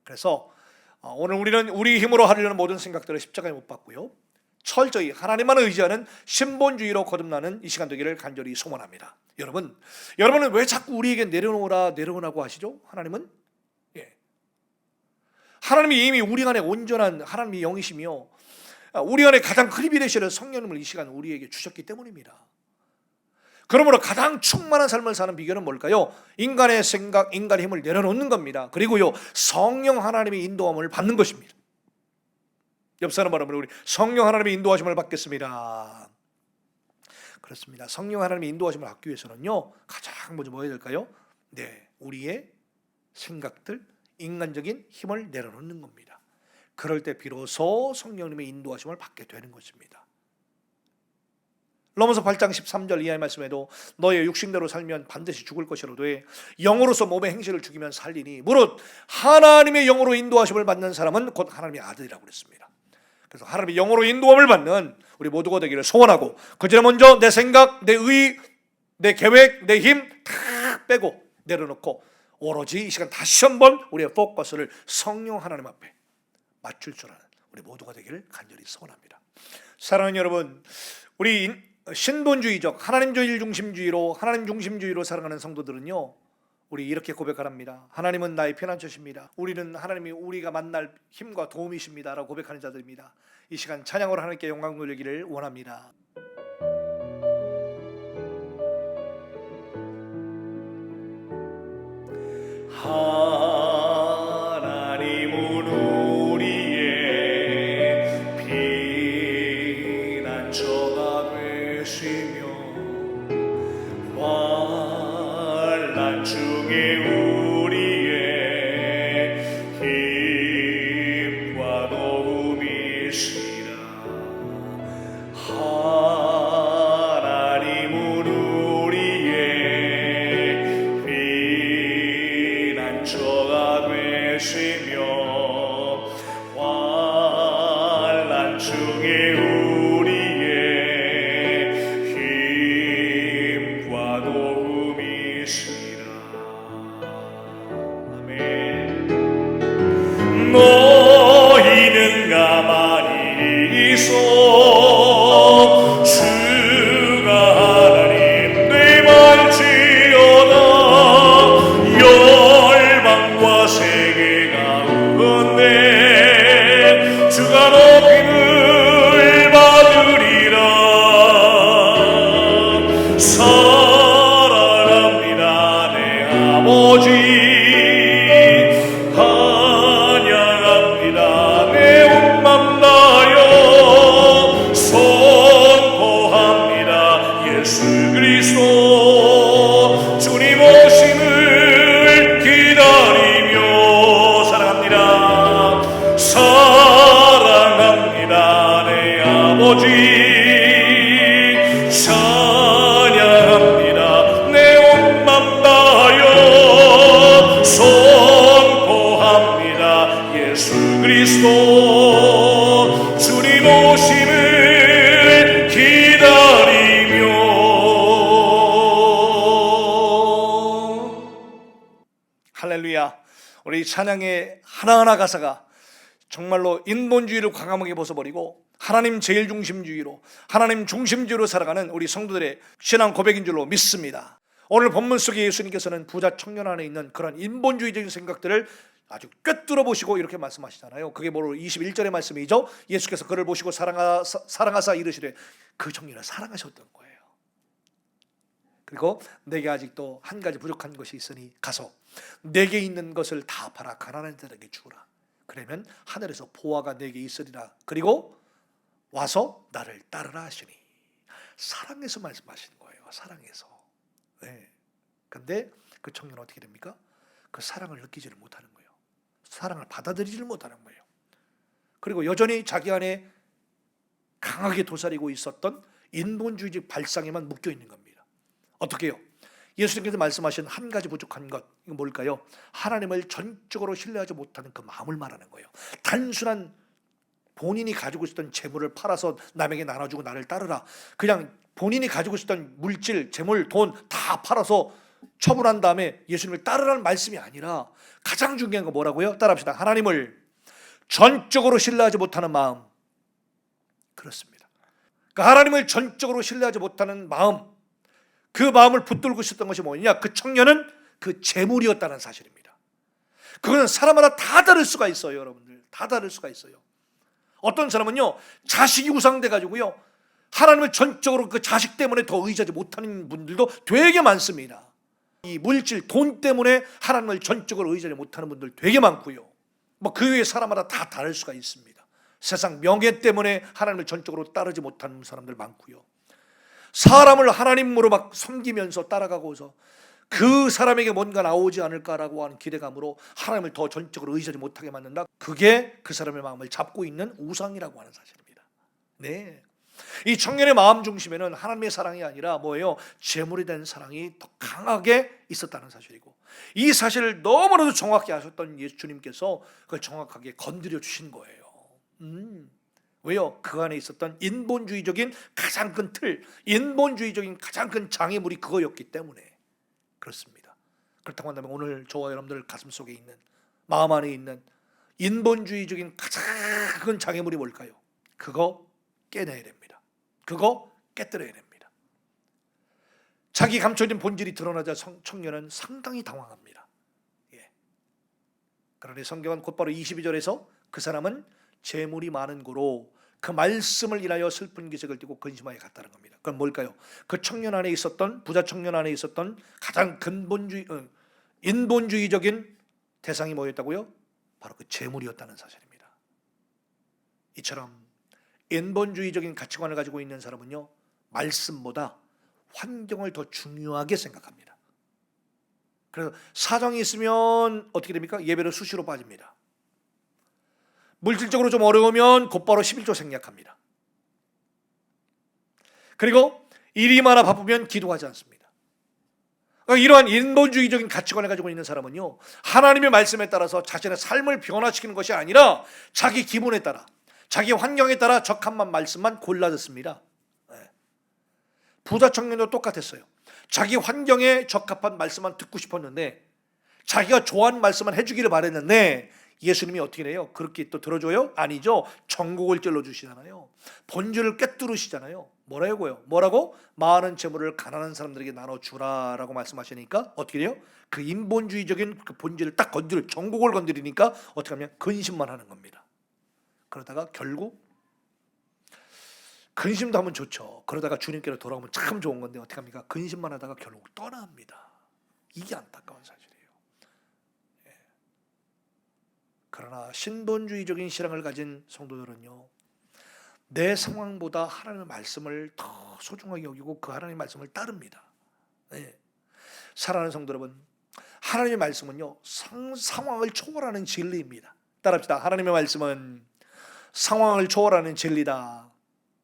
그래서 오늘 우리는 우리 힘으로 하려는 모든 생각들을 십자가에 못 박고요, 철저히 하나님만 의지하는 신본주의로 거듭나는 이 시간 되기를 간절히 소원합니다. 여러분은 왜 자꾸 우리에게 내려놓으라고 하시죠? 하나님이 이미 우리 안에 온전한 하나님의 영이시며 우리 안에 가장 크리비 되시는 성령님을 이 시간 우리에게 주셨기 때문입니다. 그러므로 가장 충만한 삶을 사는 비결은 뭘까요? 인간의 생각, 인간의 힘을 내려놓는 겁니다. 그리고요, 성령 하나님의 인도함을 받는 것입니다. 옆 사람 말하면 우리 성령 하나님의 인도하심을 받겠습니다. 그렇습니다. 성령 하나님의 인도하심을 받기 위해서는요, 가장 먼저 뭐 해야 될까요? 우리의 생각들, 인간적인 힘을 내려놓는 겁니다. 그럴 때 비로소 성령님의 인도하심을 받게 되는 것입니다. 로마서 8장 13절 이하의 말씀에도 너의 육신대로 살면 반드시 죽을 것이로도 영으로서 몸의 행실을 죽이면 살리니 무릇 하나님의 영으로 인도하심을 받는 사람은 곧 하나님의 아들이라고 그랬습니다. 그래서 하나님의 영으로 인도함을 받는 우리 모두가 되기를 소원하고, 그전에 먼저 내 생각, 내 의, 내 계획, 내 힘 다 빼고 내려놓고 오로지 이 시간 다시 한번 우리의 포커스를 성령 하나님 앞에 맞출 줄 아는 우리 모두가 되기를 간절히 소원합니다. 사랑하는 여러분, 우리 신본주의적 하나님주의 중심주의로, 하나님 중심주의로 살아가는 성도들은요, 우리 이렇게 고백하랍니다. 하나님은 나의 피난처십니다. 우리는 하나님이 우리가 만날 힘과 도움이십니다 라고 고백하는 자들입니다. 이 시간 찬양으로 하나님께 영광 돌리기를 원합니다. 하나님은 우리의 피난처가 되시며 환난 중에 우리의 힘과 도움이시라. 하나님은 우리의 피난처가 되시며 환난 중에 우리의 힘과 도움이시라. 아멘. 너희는 가만히 있어 주가 하나님 되말지어다. 열방과 세계 가운데 주가 높임을 받으리라. 사랑합니다 내 아버지, 찬양합니다 내 온 맘 다하여 선포합니다 예수 그리스도 주님 오심을 기다리며. 사랑합니다. 사랑합니다 내 아버지, 찬양합니다 내 온 맘 다하여 선포합니다 예수 그리스도 주님 오심을 기다리며. 할렐루야. 우리 찬양의 하나하나 가사가 정말로 인본주의를 과감하게 벗어버리고 하나님 제일 중심주의로, 하나님 중심주의로 살아가는 우리 성도들의 신앙 고백인 줄로 믿습니다. 오늘 본문 속에 예수님께서는 부자 청년 안에 있는 그런 인본주의적인 생각들을 아주 꿰뚫어 보시고 이렇게 말씀하시잖아요. 그게 바로 21절의 말씀이죠. 예수께서 그를 보시고 사랑하사 이르시되, 그 청년을 사랑하셨던 거예요. 그리고 내게 아직도 한 가지 부족한 것이 있으니 가서 내게 있는 것을 다 팔아 가난한 자에게 주라. 그러면 하늘에서 보화가 내게 있으리라. 그리고 와서 나를 따르라 하시니. 사랑해서 말씀하시는 거예요. 사랑해서. 네. 근데 그 청년은 어떻게 됩니까? 그 사랑을 느끼지를 못하는 거예요. 사랑을 받아들이지를 못하는 거예요. 그리고 여전히 자기 안에 강하게 도사리고 있었던 인본주의적 발상에만 묶여 있는 겁니다. 어떻게 해요? 예수님께서 말씀하신 한 가지 부족한 것, 이건 뭘까요? 하나님을 전적으로 신뢰하지 못하는 그 마음을 말하는 거예요. 단순한 본인이 가지고 있었던 재물을 팔아서 남에게 나눠주고 나를 따르라, 그냥 본인이 가지고 있었던 물질, 재물, 돈 다 팔아서 처분한 다음에 예수님을 따르라는 말씀이 아니라 가장 중요한 건 뭐라고요? 따라합시다. 하나님을 전적으로 신뢰하지 못하는 마음. 그렇습니다. 그러니까 하나님을 전적으로 신뢰하지 못하는 마음, 그 마음을 붙들고 있었던 것이 뭐냐? 그 청년은 그 재물이었다는 사실입니다. 그거는 사람마다 다 다를 수가 있어요. 여러분들 다 다를 수가 있어요. 어떤 사람은요, 자식이 우상돼 가지고요, 하나님을 전적으로 그 자식 때문에 더 의지하지 못하는 분들도 되게 많습니다. 이 물질, 돈 때문에 하나님을 전적으로 의지하지 못하는 분들 되게 많고요. 뭐 그 외에 사람마다 다 다를 수가 있습니다. 세상 명예 때문에 하나님을 전적으로 따르지 못하는 사람들 많고요. 사람을 하나님으로 막 섬기면서 따라가고서 그 사람에게 뭔가 나오지 않을까라고 하는 기대감으로 하나님을 더 전적으로 의지하지 못하게 만든다. 그게 그 사람의 마음을 잡고 있는 우상이라고 하는 사실입니다. 네. 이 청년의 마음 중심에는 하나님의 사랑이 아니라 뭐예요? 재물에 대한 사랑이 더 강하게 있었다는 사실이고, 이 사실을 너무나도 정확히 아셨던 예수님께서 그걸 정확하게 건드려 주신 거예요. 왜요? 그 안에 있었던 인본주의적인 가장 큰 틀, 인본주의적인 가장 큰 장애물이 그거였기 때문에 그렇습니다. 그렇다고 한다면 오늘 저와 여러분들 가슴 속에 있는, 마음 안에 있는 인본주의적인 가장 큰 장애물이 뭘까요? 그거 깨내야 됩니다. 그거 깨뜨려야 됩니다. 자기 감춰진 본질이 드러나자 청년은 상당히 당황합니다. 예. 그러니 성경은 곧바로 22절에서 그 사람은 재물이 많은 고로 그 말씀을 인하여 슬픈 기색을 띠고 근심하여 갔다는 겁니다. 그건 뭘까요? 그 청년 안에 있었던, 부자 청년 안에 있었던 가장 인본주의적인 대상이 뭐였다고요? 바로 그 재물이었다는 사실입니다. 이처럼 인본주의적인 가치관을 가지고 있는 사람은요, 말씀보다 환경을 더 중요하게 생각합니다. 그래서 사정이 있으면 어떻게 됩니까? 예배로 수시로 빠집니다. 물질적으로 좀 어려우면 곧바로 11조 생략합니다. 그리고 일이 많아 바쁘면 기도하지 않습니다. 그러니까 이러한 인본주의적인 가치관을 가지고 있는 사람은요, 하나님의 말씀에 따라서 자신의 삶을 변화시키는 것이 아니라 자기 기분에 따라, 자기 환경에 따라 적합한 말씀만 골라 듣습니다. 부자 청년도 똑같았어요. 자기 환경에 적합한 말씀만 듣고 싶었는데, 자기가 좋아하는 말씀만 해주기를 바랬는데 예수님이 어떻게 해요? 그렇게 또 들어줘요? 아니죠. 전곡을 찔러주시잖아요. 본질을 꿰뚫으시잖아요. 뭐라고? 많은 재물을 가난한 사람들에게 나눠주라라고 말씀하시니까 어떻게 돼요? 그 인본주의적인 그 본질을 딱 전곡을 건드리니까 어떻게 하면 근심만 하는 겁니다. 그러다가 결국, 근심도 하면 좋죠. 그러다가 주님께로 돌아오면 참 좋은 건데 어떻게 합니까? 근심만 하다가 결국 떠납니다. 이게 안타까운 사실이에요. 그러나 신본주의적인 신앙을 가진 성도들은요, 내 상황보다 하나님의 말씀을 더 소중하게 여기고 그 하나님의 말씀을 따릅니다. 사랑하는 성도 여러분, 하나님의 말씀은요, 상황을 초월하는 진리입니다. 따라합시다. 하나님의 말씀은 상황을 초월하는 진리다.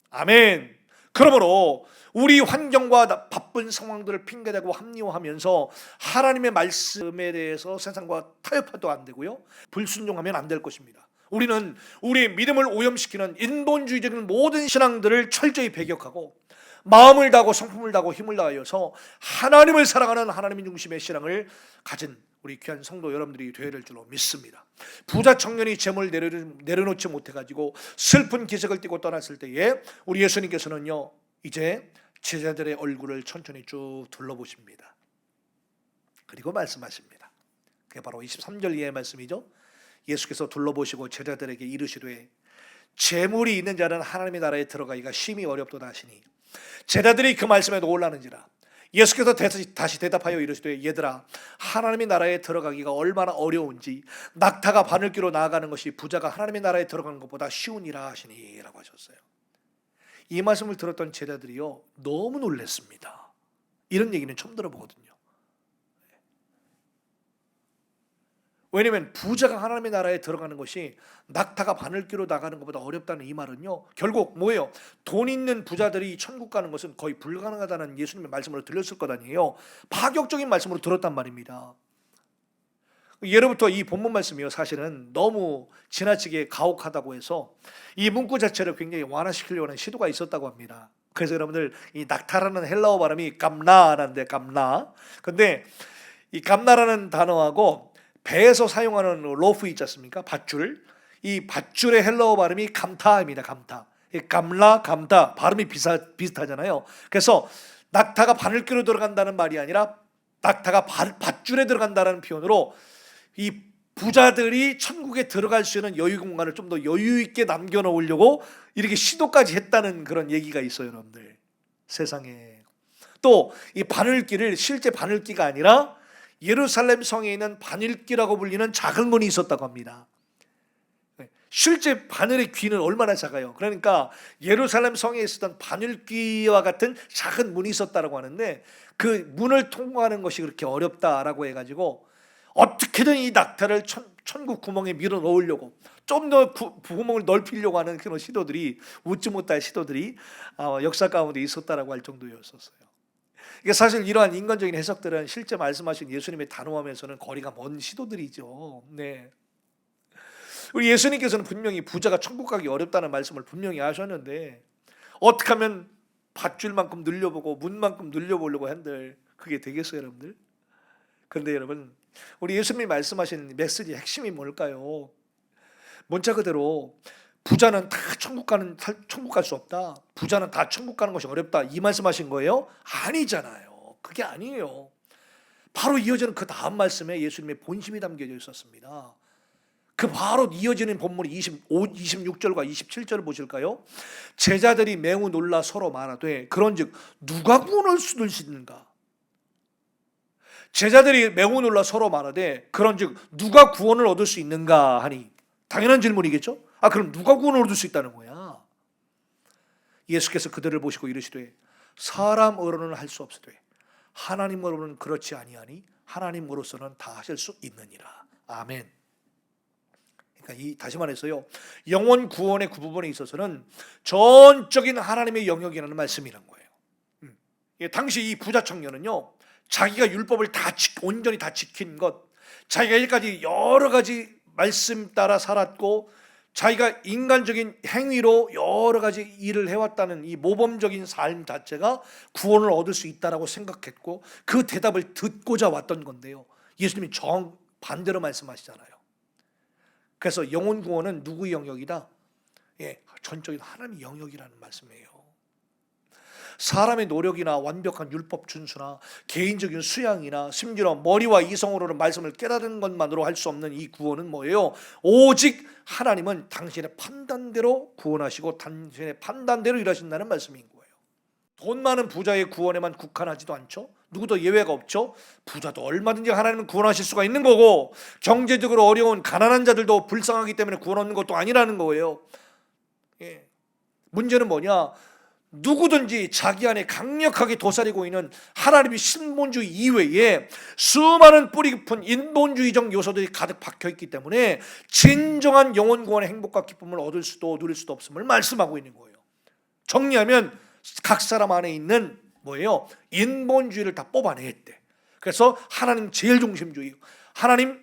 아멘. 그러므로 우리 환경과 바쁜 상황들을 핑계대고 합리화하면서 하나님의 말씀에 대해서 세상과 타협해도 안 되고요, 불순종하면 안 될 것입니다. 우리는 우리의 믿음을 오염시키는 인본주의적인 모든 신앙들을 철저히 배격하고 마음을 다하고 성품을 다하고 힘을 다하여서 하나님을 사랑하는 하나님 중심의 신앙을 가진 우리 귀한 성도 여러분들이 되어야 될 줄로 믿습니다. 부자 청년이 재물을 내려놓지 못해가지고 슬픈 기색을 띠고 떠났을 때에 우리 예수님께서는요, 이제 제자들의 얼굴을 천천히 쭉 둘러보십니다. 그리고 말씀하십니다. 그게 바로 23절 이하의 말씀이죠. 예수께서 둘러보시고 제자들에게 이르시되 재물이 있는 자는 하나님의 나라에 들어가기가 심히 어렵도다 하시니, 제자들이 그 말씀에 놀라는지라. 예수께서 다시 대답하여 이르시되 얘들아, 하나님의 나라에 들어가기가 얼마나 어려운지 낙타가 바늘귀로 나아가는 것이 부자가 하나님의 나라에 들어가는 것보다 쉬우니라 하시니 라고 하셨어요. 이 말씀을 들었던 제자들이요, 너무 놀랐습니다. 이런 얘기는 처음 들어보거든요. 왜냐하면 부자가 하나님의 나라에 들어가는 것이 낙타가 바늘귀로 나가는 것보다 어렵다는 이 말은요, 결국 뭐예요? 돈 있는 부자들이 천국 가는 것은 거의 불가능하다는 예수님의 말씀으로 들렸을 것 아니에요. 파격적인 말씀으로 들었단 말입니다. 예로부터 이 본문 말씀이요, 사실은 너무 지나치게 가혹하다고 해서 이 문구 자체를 굉장히 완화시키려고 하는 시도가 있었다고 합니다. 그래서 여러분들, 이 낙타라는 헬라어 발음이 감나라는데, 감나. 근데 이 감나라는 단어하고 배에서 사용하는 로프 있지 않습니까? 밧줄. 이 밧줄의 헬라어 발음이 감타입니다. 감타. 감라, 감타 발음이 비슷하잖아요. 그래서 낙타가 바늘귀로 들어간다는 말이 아니라 낙타가 밧줄에 들어간다는 표현으로 이 부자들이 천국에 들어갈 수 있는 여유 공간을 좀 더 여유 있게 남겨놓으려고 이렇게 시도까지 했다는 그런 얘기가 있어요, 여러분들. 세상에. 또 이 바늘귀를 실제 바늘귀가 아니라 예루살렘 성에 있는 바늘귀라고 불리는 작은 문이 있었다고 합니다. 실제 바늘의 귀는 얼마나 작아요. 그러니까 예루살렘 성에 있었던 바늘귀와 같은 작은 문이 있었다고 하는데, 그 문을 통과하는 것이 그렇게 어렵다라고 해가지고 어떻게든 이 낙타를 천국 구멍에 밀어 넣으려고 좀 더 구멍을 넓히려고 하는 그런 시도들이, 웃지 못할 시도들이 역사 가운데 있었다라고 할 정도였었어요. 이게 사실 이러한 인간적인 해석들은 실제 말씀하신 예수님의 단호함에서는 거리가 먼 시도들이죠. 네. 우리 예수님께서는 분명히 부자가 천국 가기 어렵다는 말씀을 분명히 하셨는데, 어떻게 하면 밧줄만큼 늘려보고 문만큼 늘려보려고 한들 그게 되겠어요, 여러분들? 그런데 여러분, 우리 예수님이 말씀하신 메시지의 핵심이 뭘까요? 문자 그대로 부자는 다 천국 갈 수 없다, 부자는 다 천국 가는 것이 어렵다, 이 말씀하신 거예요? 아니잖아요. 그게 아니에요. 바로 이어지는 그 다음 말씀에 예수님의 본심이 담겨져 있었습니다. 그 바로 이어지는 본문이 26절과 27절을 보실까요? 제자들이 매우 놀라 서로 말하되 그런즉 누가 구원을 얻을 수 있는가? 제자들이 매우 놀라 서로 말하되 그런즉 누가 구원을 얻을 수 있는가 하니, 당연한 질문이겠죠? 그럼 누가 구원을 얻을 수 있다는 거야? 예수께서 그들을 보시고 이르시되 사람으로는 할 수 없으되 하나님으로는 그렇지 아니하니 하나님으로서는 다 하실 수 있느니라. 아멘. 그러니까 다시 말해서요, 영혼 구원의 그 부분에 있어서는 전적인 하나님의 영역이라는 말씀이란 거예요. 당시 이 부자 청년은요, 자기가 율법을 온전히 다 지킨 것, 자기가 여기까지 여러 가지 말씀 따라 살았고 자기가 인간적인 행위로 여러 가지 일을 해왔다는 이 모범적인 삶 자체가 구원을 얻을 수 있다라고 생각했고, 그 대답을 듣고자 왔던 건데요, 예수님이 정반대로 말씀하시잖아요. 그래서 영혼 구원은 누구의 영역이다? 전적인 하나님의 영역이라는 말씀이에요. 사람의 노력이나 완벽한 율법 준수나 개인적인 수양이나 심지어 머리와 이성으로는 말씀을 깨달은 것만으로 할 수 없는 이 구원은 뭐예요? 오직 하나님은 당신의 판단대로 구원하시고 당신의 판단대로 일하신다는 말씀인 거예요. 돈 많은 부자의 구원에만 국한하지도 않죠. 누구도 예외가 없죠. 부자도 얼마든지 하나님은 구원하실 수가 있는 거고, 경제적으로 어려운 가난한 자들도 불쌍하기 때문에 구원 얻는 것도 아니라는 거예요. 문제는 뭐냐? 누구든지 자기 안에 강력하게 도사리고 있는 하나님의 신본주의 이외에 수많은 뿌리 깊은 인본주의적 요소들이 가득 박혀있기 때문에 진정한 영혼 구원의 행복과 기쁨을 얻을 수도 누릴 수도 없음을 말씀하고 있는 거예요. 정리하면 각 사람 안에 있는 뭐예요? 인본주의를 다 뽑아냈대. 그래서 하나님 제일 중심주의, 하나님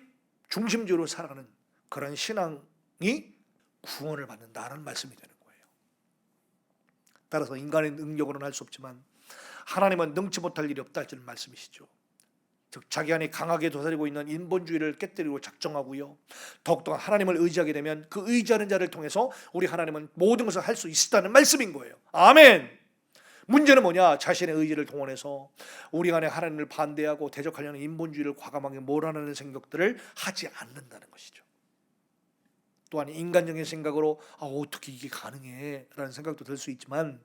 중심주의로 살아가는 그런 신앙이 구원을 받는다는 말씀이 되는 거예요. 따라서 인간의 능력으로는 할 수 없지만 하나님은 능치 못할 일이 없다 하시는 말씀이시죠. 즉 자기 안에 강하게 도사리고 있는 인본주의를 깨뜨리고 작정하고요, 더욱더 하나님을 의지하게 되면 그 의지하는 자를 통해서 우리 하나님은 모든 것을 할 수 있다는 말씀인 거예요. 아멘. 문제는 뭐냐? 자신의 의지를 동원해서 우리 안에 하나님을 반대하고 대적하려는 인본주의를 과감하게 몰아내는 생각들을 하지 않는다는 것이죠. 또한 인간적인 생각으로 어떻게 이게 가능해? 라는 생각도 들 수 있지만,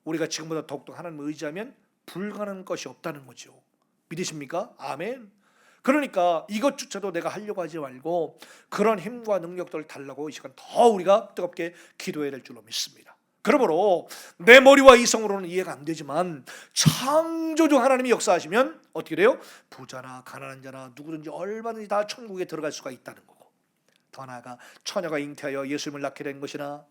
우리가 지금보다 더욱더 하나님을 의지하면 불가능한 것이 없다는 거죠. 믿으십니까? 아멘. 그러니까 이것조차도 내가 하려고 하지 말고 그런 힘과 능력들을 달라고 이 시간 더 우리가 뜨겁게 기도해야 될 줄로 믿습니다. 그러므로 내 머리와 이성으로는 이해가 안 되지만 창조주 하나님이 역사하시면 어떻게 돼요? 부자나 가난한 자나 누구든지 얼마든지 다 천국에 들어갈 수가 있다는 거고, 더 나아가 처녀가 잉태하여 예수님을 낳게 된 것이나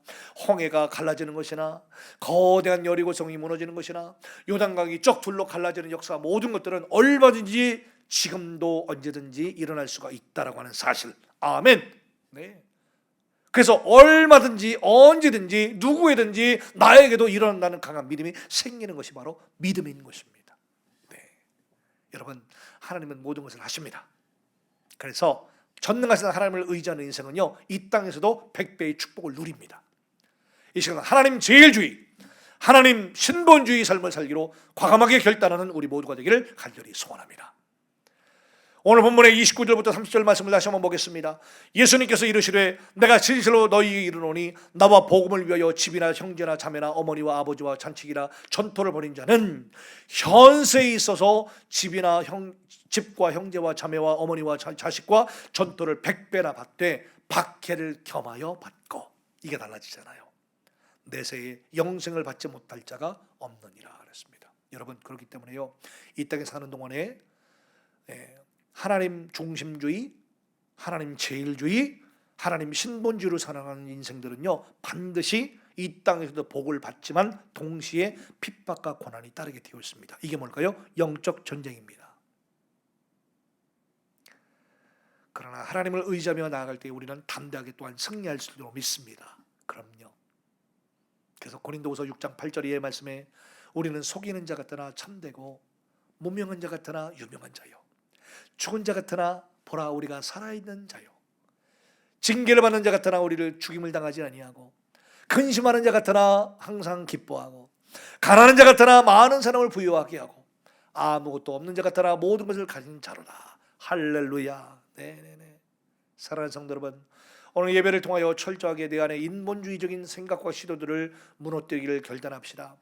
홍해가 갈라지는 것이나 거대한 여리고성이 무너지는 것이나 요단강이 쩍 둘로 갈라지는 역사, 모든 것들은 얼마든지 지금도 언제든지 일어날 수가 있다라고 하는 사실. 아멘. 네. 그래서 얼마든지 언제든지 누구에든지 나에게도 일어난다는 강한 믿음이 생기는 것이 바로 믿음인 것입니다. 네. 여러분, 하나님은 모든 것을 하십니다. 그래서 전능하신 하나님을 의지하는 인생은요, 이 땅에서도 100배의 축복을 누립니다. 이 시간 하나님 제일주의, 하나님 신본주의 삶을 살기로 과감하게 결단하는 우리 모두가 되기를 간절히 소원합니다. 오늘 본문의 29절부터 30절 말씀을 다시 한번 보겠습니다. 예수님께서 이르시되 내가 진실로 너희에게 이르노니 나와 복음을 위하여 집이나 형제나 자매나 어머니와 아버지와 잔치기나 전토를 벌인 자는 현세에 있어서 집과 형제와 자매와 어머니와 자식과 전토를 100배나 받되 박해를 겸하여 받고, 이게 달라지잖아요. 내세에 영생을 받지 못할 자가 없느니라 그랬습니다. 여러분, 그렇기 때문에요, 이 땅에 사는 동안에 하나님 중심주의, 하나님 제일주의, 하나님 신본주의로 살아가는 인생들은요 반드시 이 땅에서도 복을 받지만 동시에 핍박과 고난이 따르게 되어 있습니다. 이게 뭘까요? 영적 전쟁입니다. 그러나 하나님을 의지하며 나아갈 때 우리는 담대하게 또한 승리할 수 있도록 믿습니다. 그럼요. 그래서 고린도후서 6장 8절의 말씀에 우리는 속이는 자 같으나 참되고 무명한 자 같으나 유명한 자요, 죽은 자 같으나 보라 우리가 살아있는 자요, 징계를 받는 자 같으나 우리를 죽임을 당하지 아니하고, 근심하는 자 같으나 항상 기뻐하고, 가난한 자 같으나 많은 사람을 부유하게 하고, 아무것도 없는 자 같으나 모든 것을 가진 자로다. 할렐루야. 네네네. 사랑하는 성도 여러분, 오늘 예배를 통하여 철저하게 내 안에 인본주의적인 생각과 시도들을 무너뜨리기를 결단합시다.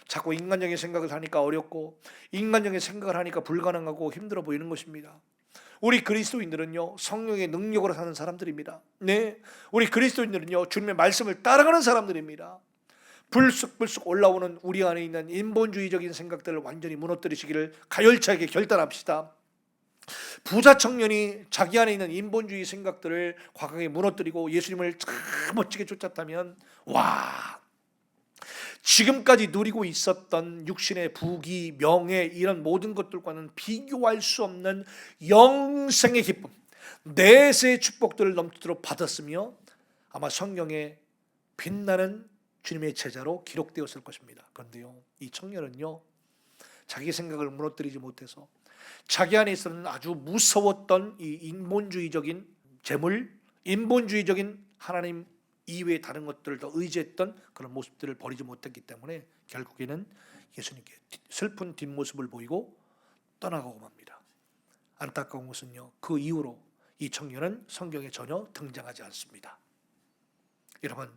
자꾸 인간적인 생각을 하니까 어렵고 인간적인 생각을 하니까 불가능하고 힘들어 보이는 것입니다. 우리 그리스도인들은요 성령의 능력으로 사는 사람들입니다. 네, 우리 그리스도인들은요 주님의 말씀을 따라가는 사람들입니다. 불쑥불쑥 올라오는 우리 안에 있는 인본주의적인 생각들을 완전히 무너뜨리시기를 가열차게 결단합시다. 부자 청년이 자기 안에 있는 인본주의 생각들을 과감하게 무너뜨리고 예수님을 참 멋지게 쫓았다면, 와, 지금까지 누리고 있었던 육신의 부귀, 명예 이런 모든 것들과는 비교할 수 없는 영생의 기쁨, 내세의 축복들을 넘치도록 받았으며 아마 성경에 빛나는 주님의 제자로 기록되었을 것입니다. 그런데요 이 청년은요 자기 생각을 무너뜨리지 못해서 자기 안에 있었던 아주 무서웠던 이 인본주의적인 재물, 인본주의적인 하나님 이외의 다른 것들을 더 의지했던 그런 모습들을 버리지 못했기 때문에 결국에는 예수님께 슬픈 뒷모습을 보이고 떠나가고 맙니다. 안타까운 것은요 그 이후로 이 청년은 성경에 전혀 등장하지 않습니다. 여러분,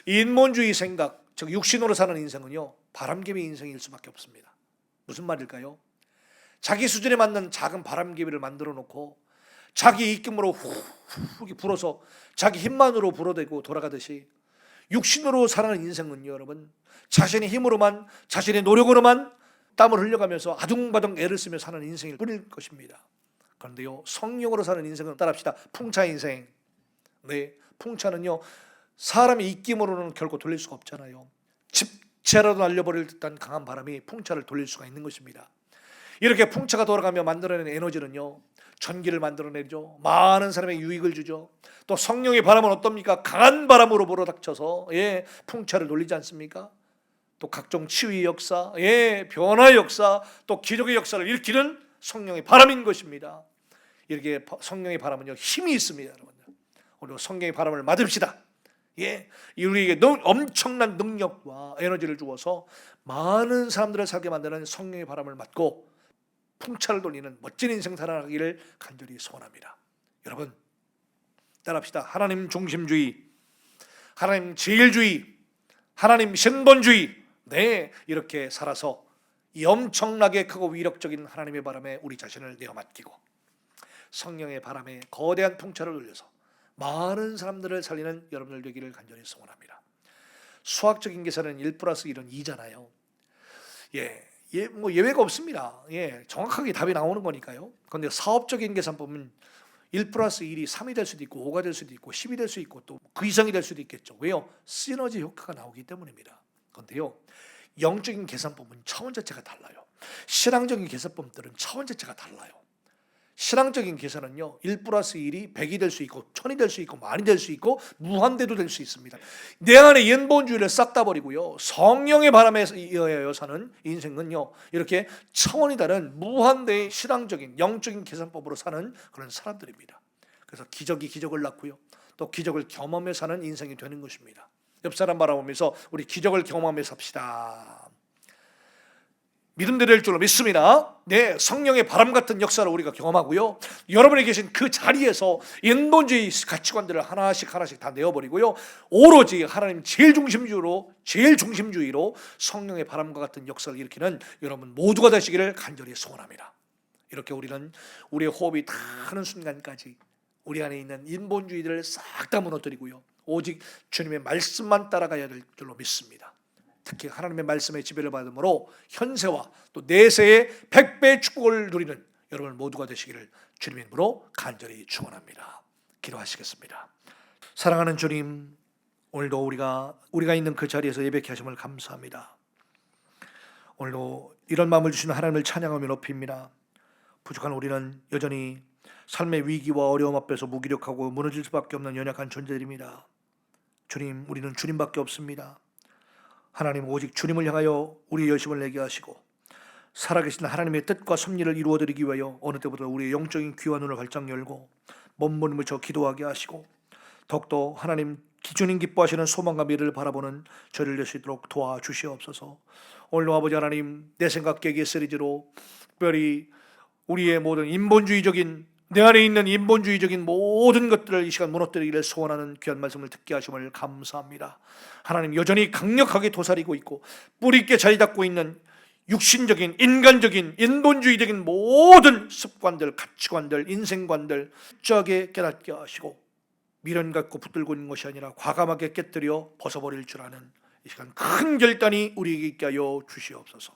인본주의 생각, 즉 육신으로 사는 인생은요 바람개비 인생일 수밖에 없습니다. 무슨 말일까요? 자기 수준에 맞는 작은 바람개비를 만들어 놓고 자기 입김으로 훅 불어서 자기 힘만으로 불어대고 돌아가듯이 육신으로 살아가는 인생은요 여러분, 자신의 힘으로만, 자신의 노력으로만 땀을 흘려가면서 아둥바둥 애를 쓰며 사는 인생일 뿐일 것입니다. 그런데요 성령으로 사는 인생은 따라합시다. 풍차 인생. 네, 풍차는요 사람의 입김으로는 결코 돌릴 수가 없잖아요. 집채라도 날려버릴 듯한 강한 바람이 풍차를 돌릴 수가 있는 것입니다. 이렇게 풍차가 돌아가며 만들어낸 에너지는요 전기를 만들어내죠. 많은 사람에게 유익을 주죠. 또 성령의 바람은 어떻습니까? 강한 바람으로 불어닥쳐서 풍차를 돌리지 않습니까? 또 각종 치유의 역사, 변화의 역사, 또 기적의 역사를 일으키는 성령의 바람인 것입니다. 이렇게 성령의 바람은요 힘이 있습니다. 여러분들, 우리 성령의 바람을 맞읍시다. 우리에게 엄청난 능력과 에너지를 주어서 많은 사람들을 살게 만드는 성령의 바람을 맞고 풍차를 돌리는 멋진 인생 살아가기를 간절히 소원합니다. 여러분, 따라합시다. 하나님 중심주의, 하나님 제일주의, 하나님 신본주의, 네, 이렇게 살아서 이 엄청나게 크고 위력적인 하나님의 바람에 우리 자신을 내어 맡기고 성령의 바람에 거대한 풍차를 돌려서 많은 사람들을 살리는 여러분들 되기를 간절히 소원합니다. 수학적인 계산은 1+1은 2잖아요. 뭐 예외가 없습니다. 정확하게 답이 나오는 거니까요. 그런데 사업적인 계산 보면 1+1이 3이 될 수도 있고 5가 될 수도 있고 10이 될 수 있고 또 그 이상이 될 수도 있겠죠. 왜요? 시너지 효과가 나오기 때문입니다. 그런데요 영적인 계산법은 차원 자체가 달라요. 신앙적인 계산법들은 차원 자체가 달라요. 신앙적인 계산은요 1+1이 100이 될 수 있고 1000이 될 수 있고 만이 될 수 있고 무한대도 될 수 있습니다. 내 안에 인본주의를 싹 다 버리고요 성령의 바람에 의하여 사는 인생은요 이렇게 차원이 다른 무한대의 신앙적인 영적인 계산법으로 사는 그런 사람들입니다. 그래서 기적이 기적을 낳고요 또 기적을 경험해 사는 인생이 되는 것입니다. 옆 사람 바라보면서 우리 기적을 경험하며 삽시다. 믿음대로 될 줄로 믿습니다. 네, 성령의 바람 같은 역사를 우리가 경험하고요 여러분이 계신 그 자리에서 인본주의 가치관들을 하나씩 다 내어버리고요 오로지 하나님 제일 중심주의로 성령의 바람과 같은 역사를 일으키는 여러분 모두가 되시기를 간절히 소원합니다. 이렇게 우리는 우리의 호흡이 다 하는 순간까지 우리 안에 있는 인본주의들을 싹 다 무너뜨리고요 오직 주님의 말씀만 따라가야 될 줄로 믿습니다. 특히 하나님의 말씀의 지배를 받음으로 현세와 또 내세의 100배의 축복을 누리는 여러분 모두가 되시기를 주님 이름으로 간절히 축원합니다. 기도하시겠습니다. 사랑하는 주님, 오늘도 우리가 있는 그 자리에서 예배케 하심을 감사합니다. 오늘도 이런 마음을 주신 하나님을 찬양하며 높입니다. 부족한 우리는 여전히 삶의 위기와 어려움 앞에서 무기력하고 무너질 수밖에 없는 연약한 존재들입니다. 주님, 우리는 주님밖에 없습니다. 하나님, 오직 주님을 향하여 우리의 열심을 내게 하시고 살아계신 하나님의 뜻과 섭리를 이루어드리기 위하여 어느 때보다 우리의 영적인 귀와 눈을 활짝 열고 몸부림을 쳐 기도하게 하시고 더욱더 하나님 주님 기뻐하시는 소망과 미래를 바라보는 저를 될 수 있도록 도와주시옵소서. 오늘도 아버지 하나님, 내 생각 깨기 시리즈로 특별히 우리의 모든 인본주의적인, 내 안에 있는 인본주의적인 모든 것들을 이 시간 무너뜨리기를 소원하는 귀한 말씀을 듣게 하심을 감사합니다. 하나님, 여전히 강력하게 도사리고 있고 뿌리 있게 자리 잡고 있는 육신적인, 인간적인, 인본주의적인 모든 습관들, 가치관들, 인생관들 철저하게 깨닫게 하시고 미련 갖고 붙들고 있는 것이 아니라 과감하게 깨뜨려 벗어버릴 줄 아는 이 시간 큰 결단이 우리에게 있게 하여 주시옵소서.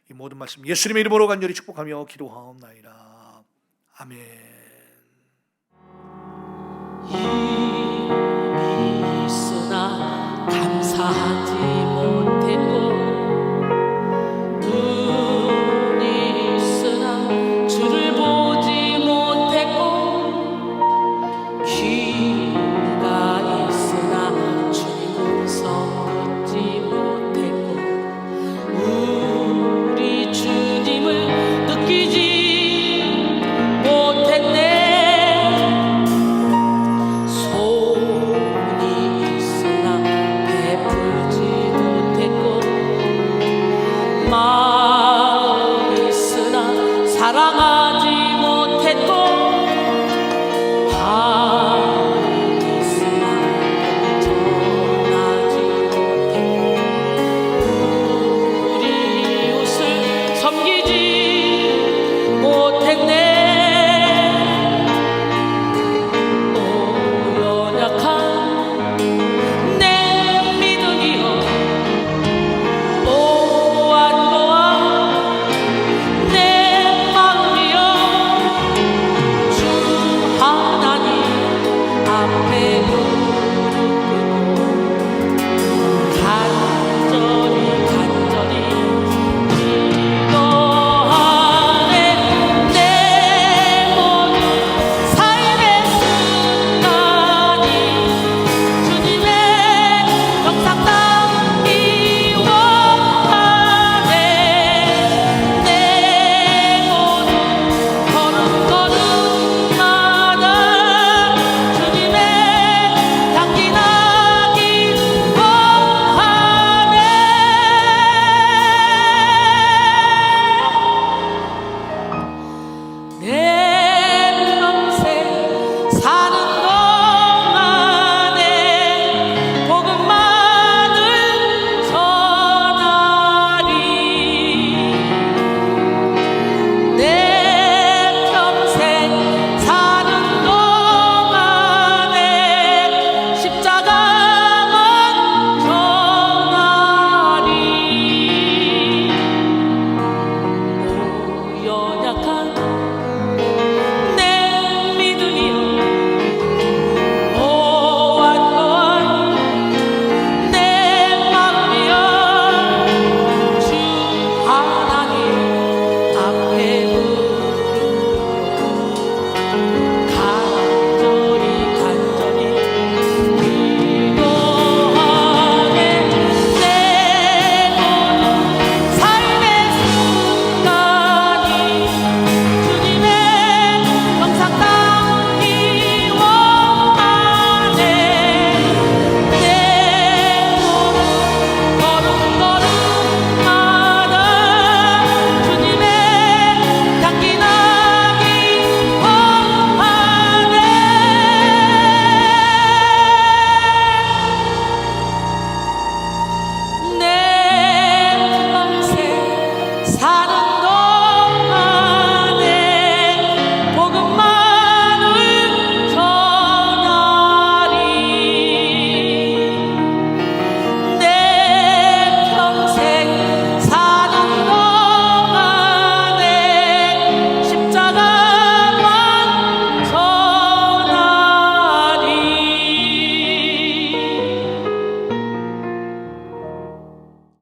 이 모든 말씀 예수님의 이름으로 간절히 축복하며 기도하옵나이다. 아멘. 힘이 있으나 감사하지 못